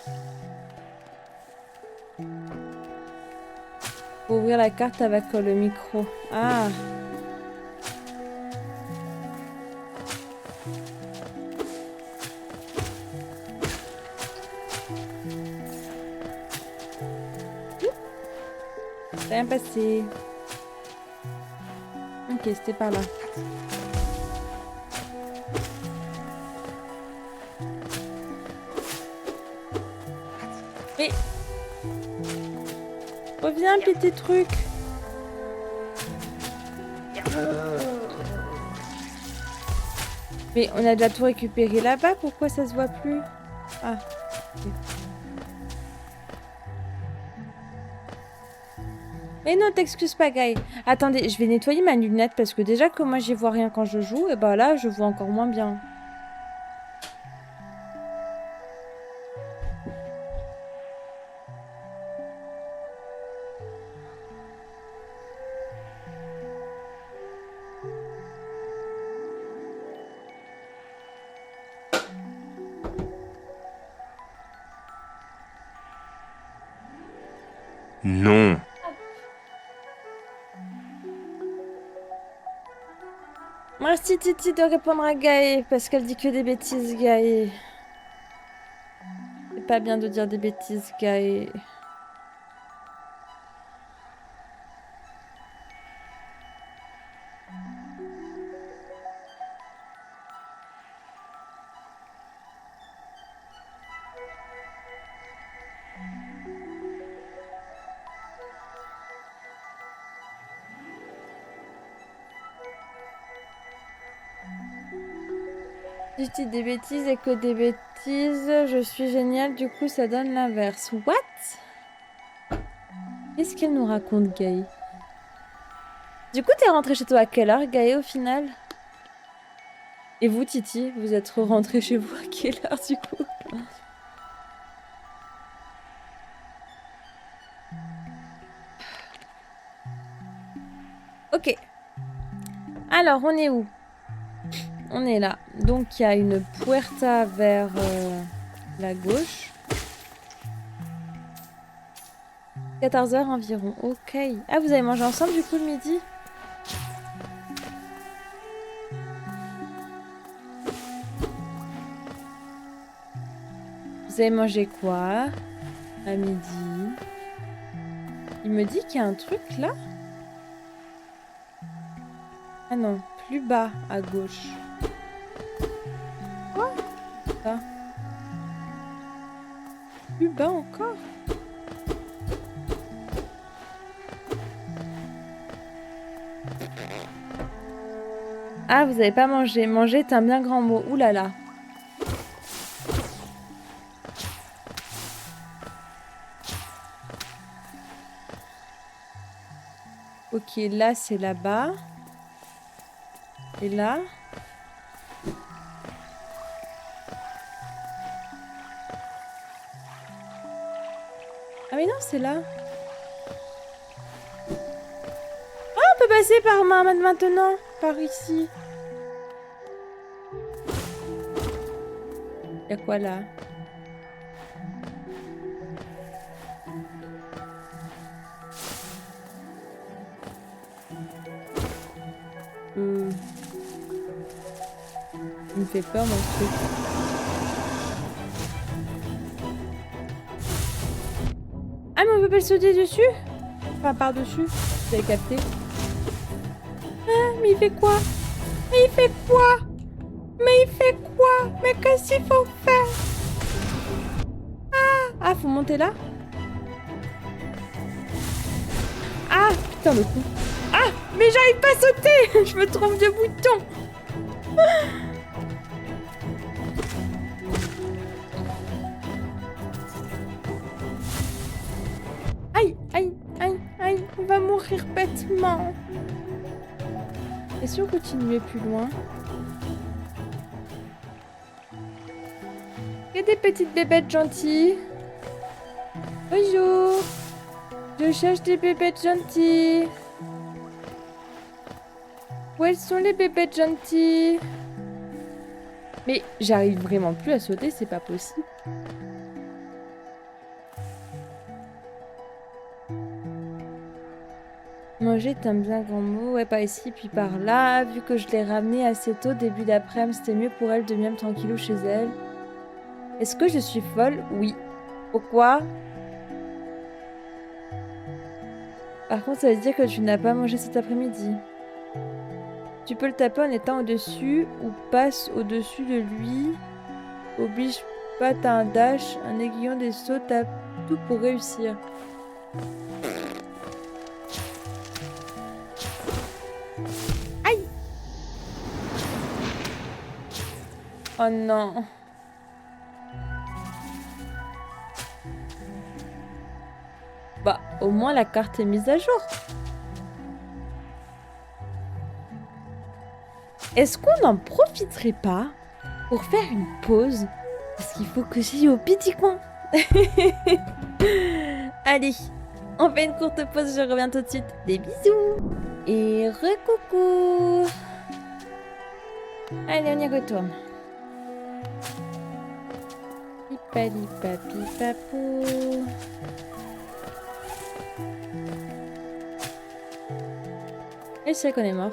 Faut ouvrir la carte avec le micro. Ah. Rien passé. Ok, c'était par là. Mais... reviens, petit truc. Mais on a déjà tout récupéré là-bas, pourquoi ça se voit plus? Ah. Okay. Mais non, t'excuses pas, Guy. Attendez, je vais nettoyer ma lunette parce que déjà que moi j'y vois rien quand je joue, et bah là je vois encore moins bien. Non. Merci Titi de répondre à Gaë parce qu'elle dit que des bêtises, Gaë. C'est pas bien de dire des bêtises, Gaë. Je dis des bêtises et que des bêtises. Je suis géniale, du coup ça donne l'inverse. What? Qu'est-ce qu'elle nous raconte, Gaë? Du coup, t'es rentrée chez toi à quelle heure, Gaë, au final? Et vous, Titi, vous êtes rentrée chez vous à quelle heure, du coup? Ok. Alors, on est où? On est là. Donc, il y a une puerta vers la gauche. 14 h environ. Ok. Ah, vous avez mangé ensemble, du coup, le midi? Vous avez mangé quoi à midi? Il me dit qu'il y a un truc là? Ah non, plus bas à gauche. Quoi? Ça. Plus bas encore? Ah, vous avez pas mangé. Manger est un bien grand mot. Ouh là là. Ok, là c'est là-bas. Et là? Ah mais non, c'est là. Ah, on peut passer par maintenant. Par ici. Y'a quoi là? Il me fait peur mon truc. Ah mais on peut pas le sauter dessus? Enfin par-dessus. Vous avez capté? Ah mais il fait quoi? Mais il fait quoi? Mais il fait quoi? Mais qu'est-ce qu'il faut faire? Ah, faut monter là? Ah, putain le coup. Ah, mais j'arrive pas à sauter. Je me trompe de bouton. Aïe, aïe, aïe, aïe. On va mourir bêtement. Et si on continuait plus loin? Il y a des petites bébêtes gentilles. Bonjour. Je cherche des bébêtes gentilles. Où elles sont les bébêtes gentilles? Mais j'arrive vraiment plus à sauter, c'est pas possible. Manger est un bien grand mot. Ouais, pas ici, puis par là. Vu que je l'ai ramenée assez tôt, début d'après-midi, c'était mieux pour elle de m'y tranquillou chez elle. Est-ce que je suis folle? Oui. Pourquoi? Par contre, ça veut dire que tu n'as pas mangé cet après-midi. Tu peux le taper en étant au-dessus ou passe au-dessus de lui. Oblige pas, t'as un dash, un aiguillon, des sauts, t'as tout pour réussir. Aïe! Oh non! Bah, au moins la carte est mise à jour. Est-ce qu'on n'en profiterait pas pour faire une pause? Parce qu'il faut que j'aille au petit coin. Allez, on fait une courte pause, je reviens tout de suite. Des bisous. Et recoucou. Allez, on y retourne. Pipali papi papou. Et c'est qu'on est mort.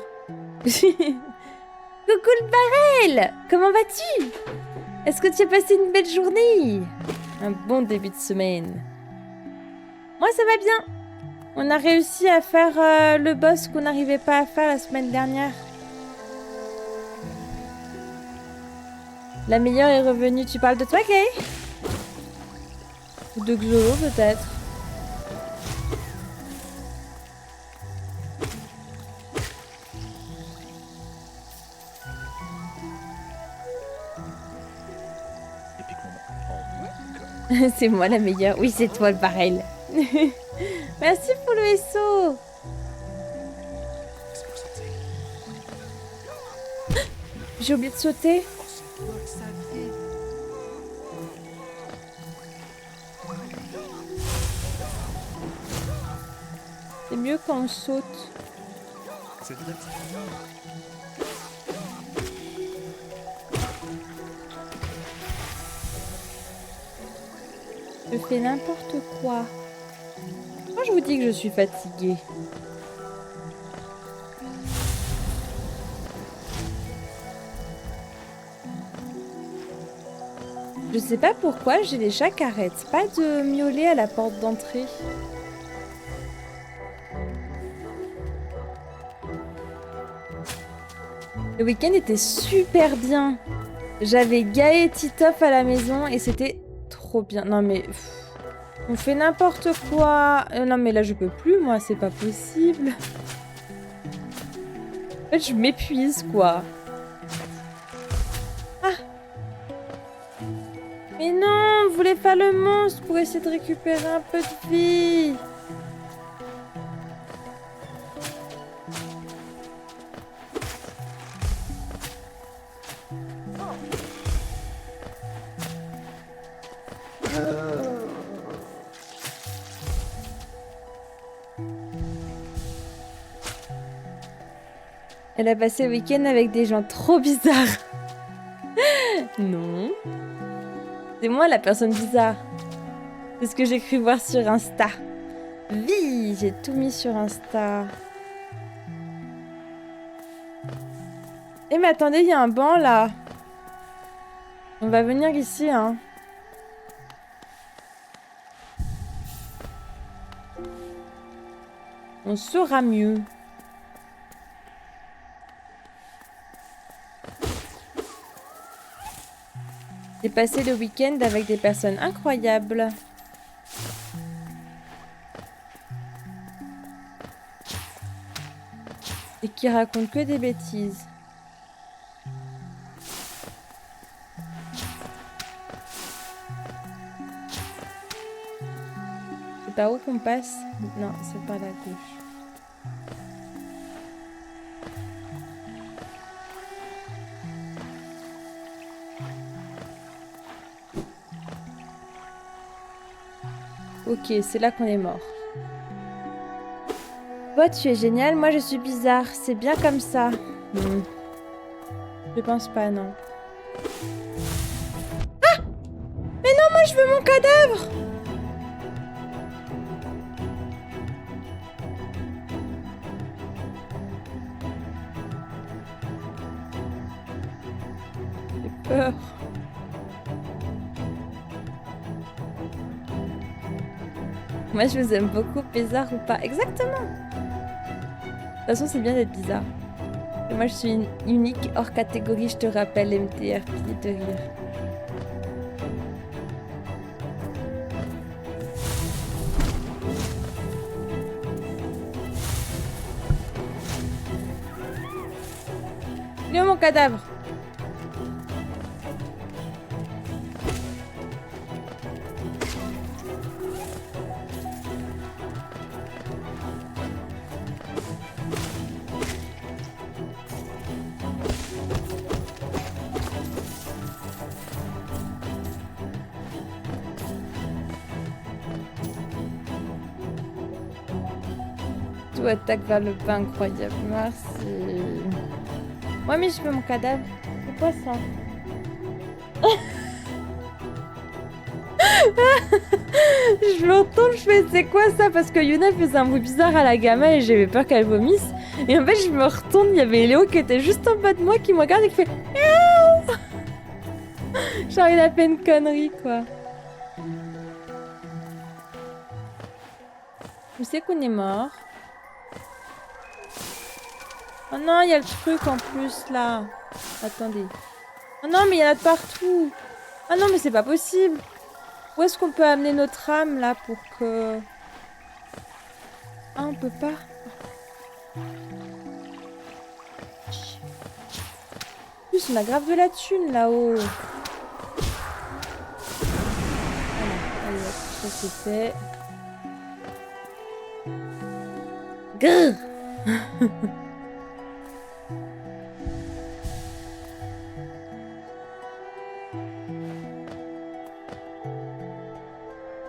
Coucou le barrel! Comment vas-tu? Est-ce que tu as passé une belle journée? Un bon début de semaine. Moi ça va bien. On a réussi à faire le boss qu'on n'arrivait pas à faire la semaine dernière. La meilleure est revenue. Tu parles de toi, Kay? Ou de Xolo peut-être? C'est moi la meilleure. Oui, c'est toi le barrel. Merci pour le SO. J'ai oublié de sauter. C'est mieux quand on saute. Je fais n'importe quoi. Moi, je vous dis que je suis fatiguée. Je sais pas pourquoi j'ai les chats qui arrêtent pas de miauler à la porte d'entrée. Le week-end était super bien. J'avais Gaë et Titoff à la maison et c'était trop bien. Non mais... on fait n'importe quoi. Non mais là je peux plus moi, c'est pas possible. En fait je m'épuise quoi. Ah. Mais non, on voulait faire le monstre pour essayer de récupérer un peu de vie. Elle a passé le week-end avec des gens trop bizarres. Non. C'est moi la personne bizarre. C'est ce que j'ai cru voir sur Insta. Oui, j'ai tout mis sur Insta. Eh mais attendez, il y a un banc là. On va venir ici, hein. On saura mieux. J'ai passé le week-end avec des personnes incroyables. Et qui racontent que des bêtises. C'est par où qu'on passe? Non, c'est par la gauche. Ok, c'est là qu'on est mort. Toi, tu es génial, moi je suis bizarre. C'est bien comme ça. Je pense pas, non. Ah! Mais non, moi je veux mon cadavre! J'ai peur. Moi, je vous aime beaucoup, bizarre ou pas. Exactement. De toute façon, c'est bien d'être bizarre. Et moi, je suis une unique hors catégorie, je te rappelle, MTR, pitié de rire. Il est où mon cadavre? Tout attaque vers le bas, incroyable. Merci. Ouais, mais je veux mon cadavre. C'est quoi ça? Je l'entends, je fais c'est quoi ça? Parce que Yuna faisait un bruit bizarre à la gamelle et j'avais peur qu'elle vomisse. Et en fait, je me retourne, il y avait Léo qui était juste en bas de moi qui me regarde et qui fait Miaou. Genre, il a fait une connerie, quoi. Où c'est qu'on est mort? Oh non, il y a le truc en plus là. Attendez. Oh non, mais il y en a de partout. Ah non, mais c'est pas possible. Où est-ce qu'on peut amener notre âme là pour que... Ah, on peut pas. En plus, on a grave de la thune là-haut. Allez, hop, ça c'est fait. Grrr.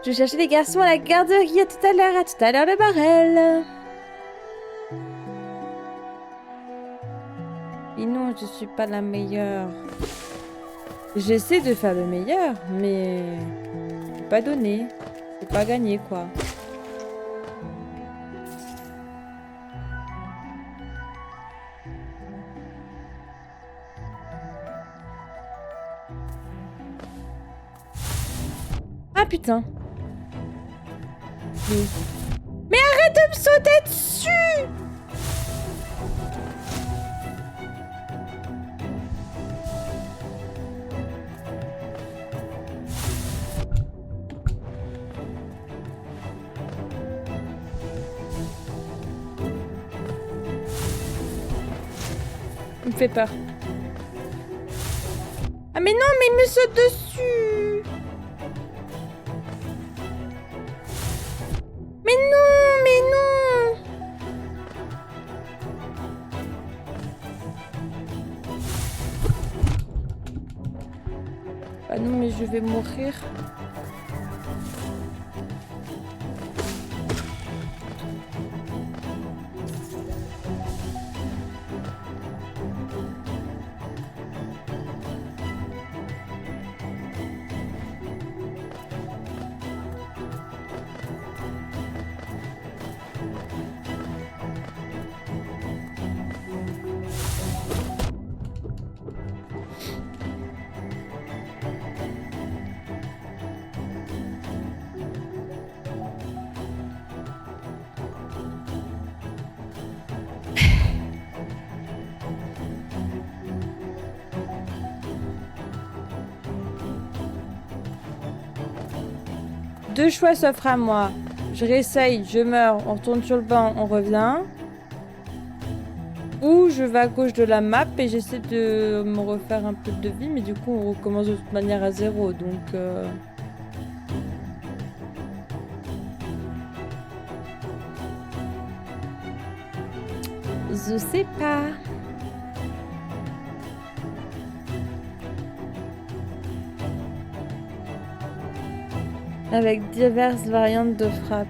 Je cherchais les garçons à la garderie à tout à l'heure le barrel. Et non, je suis pas la meilleure. J'essaie de faire le meilleur, mais c'est pas donné. C'est pas gagné, quoi. Ah putain. Mais arrête de me sauter dessus! Il me fait peur. Ah mais non, mais il me saute dessus! Mais non, mais non! Ah non, mais je vais mourir. Deux choix s'offrent à moi. Je réessaye, je meurs, on retourne sur le banc, on revient. Ou je vais à gauche de la map et j'essaie de me refaire un peu de vie, mais du coup on recommence de toute manière à zéro, donc... Je sais pas. Avec diverses variantes de frappe.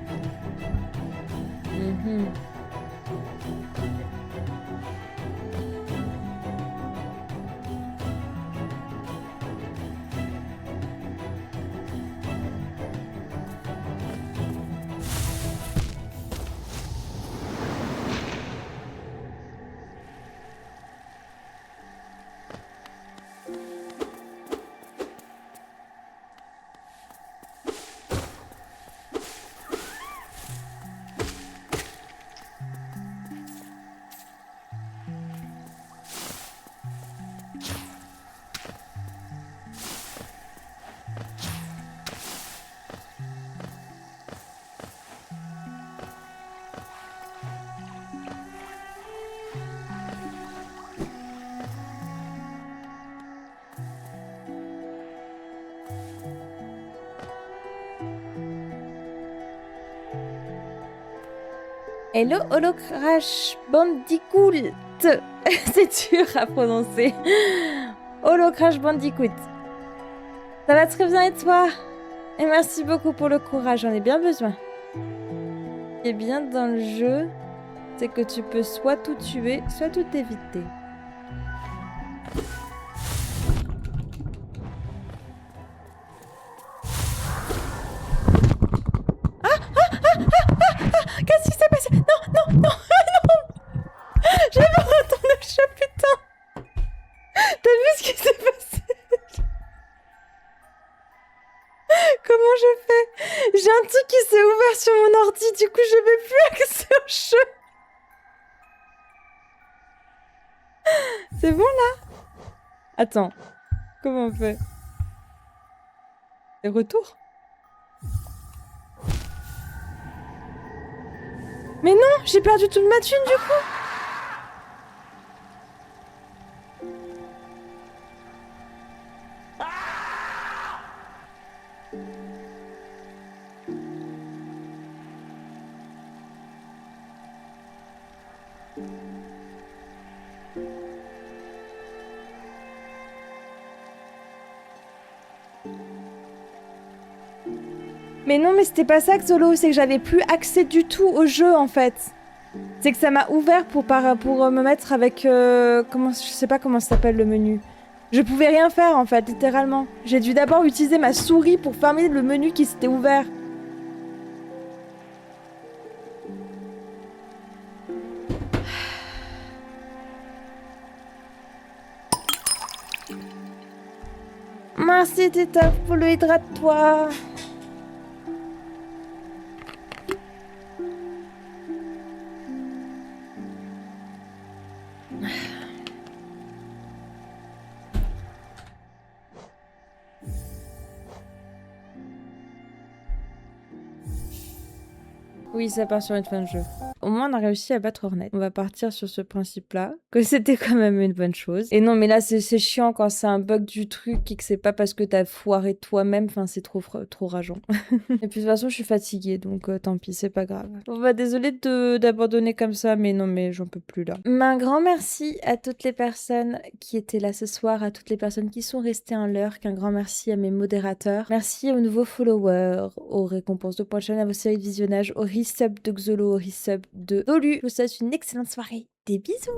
Hello, Holo Crash Bandicoot. C'est dur à prononcer. Holo Crash Bandicoot. Ça va très bien et toi? Et merci beaucoup pour le courage, j'en ai bien besoin. Ce qui est bien dans le jeu, c'est que tu peux soit tout tuer, soit tout éviter. Qu'est-ce qui s'est passé? Non, non, non, non! J'ai pas entendu le chat, putain! T'as vu ce qui s'est passé? Comment je fais? J'ai un truc qui s'est ouvert sur mon ordi, du coup je n'ai plus accès au jeu. C'est bon là? Attends, comment on fait? Et retour? Mais non, j'ai perdu toute ma thune du coup. Mais non, mais c'était pas ça, Xolo, c'est que j'avais plus accès du tout au jeu en fait. C'est que ça m'a ouvert pour me mettre avec... je sais pas comment ça s'appelle le menu. Je pouvais rien faire en fait, littéralement. J'ai dû d'abord utiliser ma souris pour fermer le menu qui s'était ouvert. Merci Tita, pour le hydrate-toi. Oui, ça part sur une fin de jeu. Au moins, on a réussi à battre Hornet. On va partir sur ce principe-là, que c'était quand même une bonne chose. Et non, mais là, c'est chiant quand c'est un bug du truc et que c'est pas parce que t'as foiré toi-même. Enfin, c'est trop rageant. Et puis, de toute façon, je suis fatiguée, donc tant pis, c'est pas grave. Bon, bah, désolée d'abandonner comme ça, mais non, mais j'en peux plus, là. Un grand merci à toutes les personnes qui étaient là ce soir, à toutes les personnes qui sont restées en l'heure, qu'un grand merci à mes modérateurs. Merci aux nouveaux followers, aux récompenses de points de chaîne, à vos séries de visionnage, aux resub de Xolo, aux resub de Dolu. Je vous souhaite une excellente soirée. Des bisous!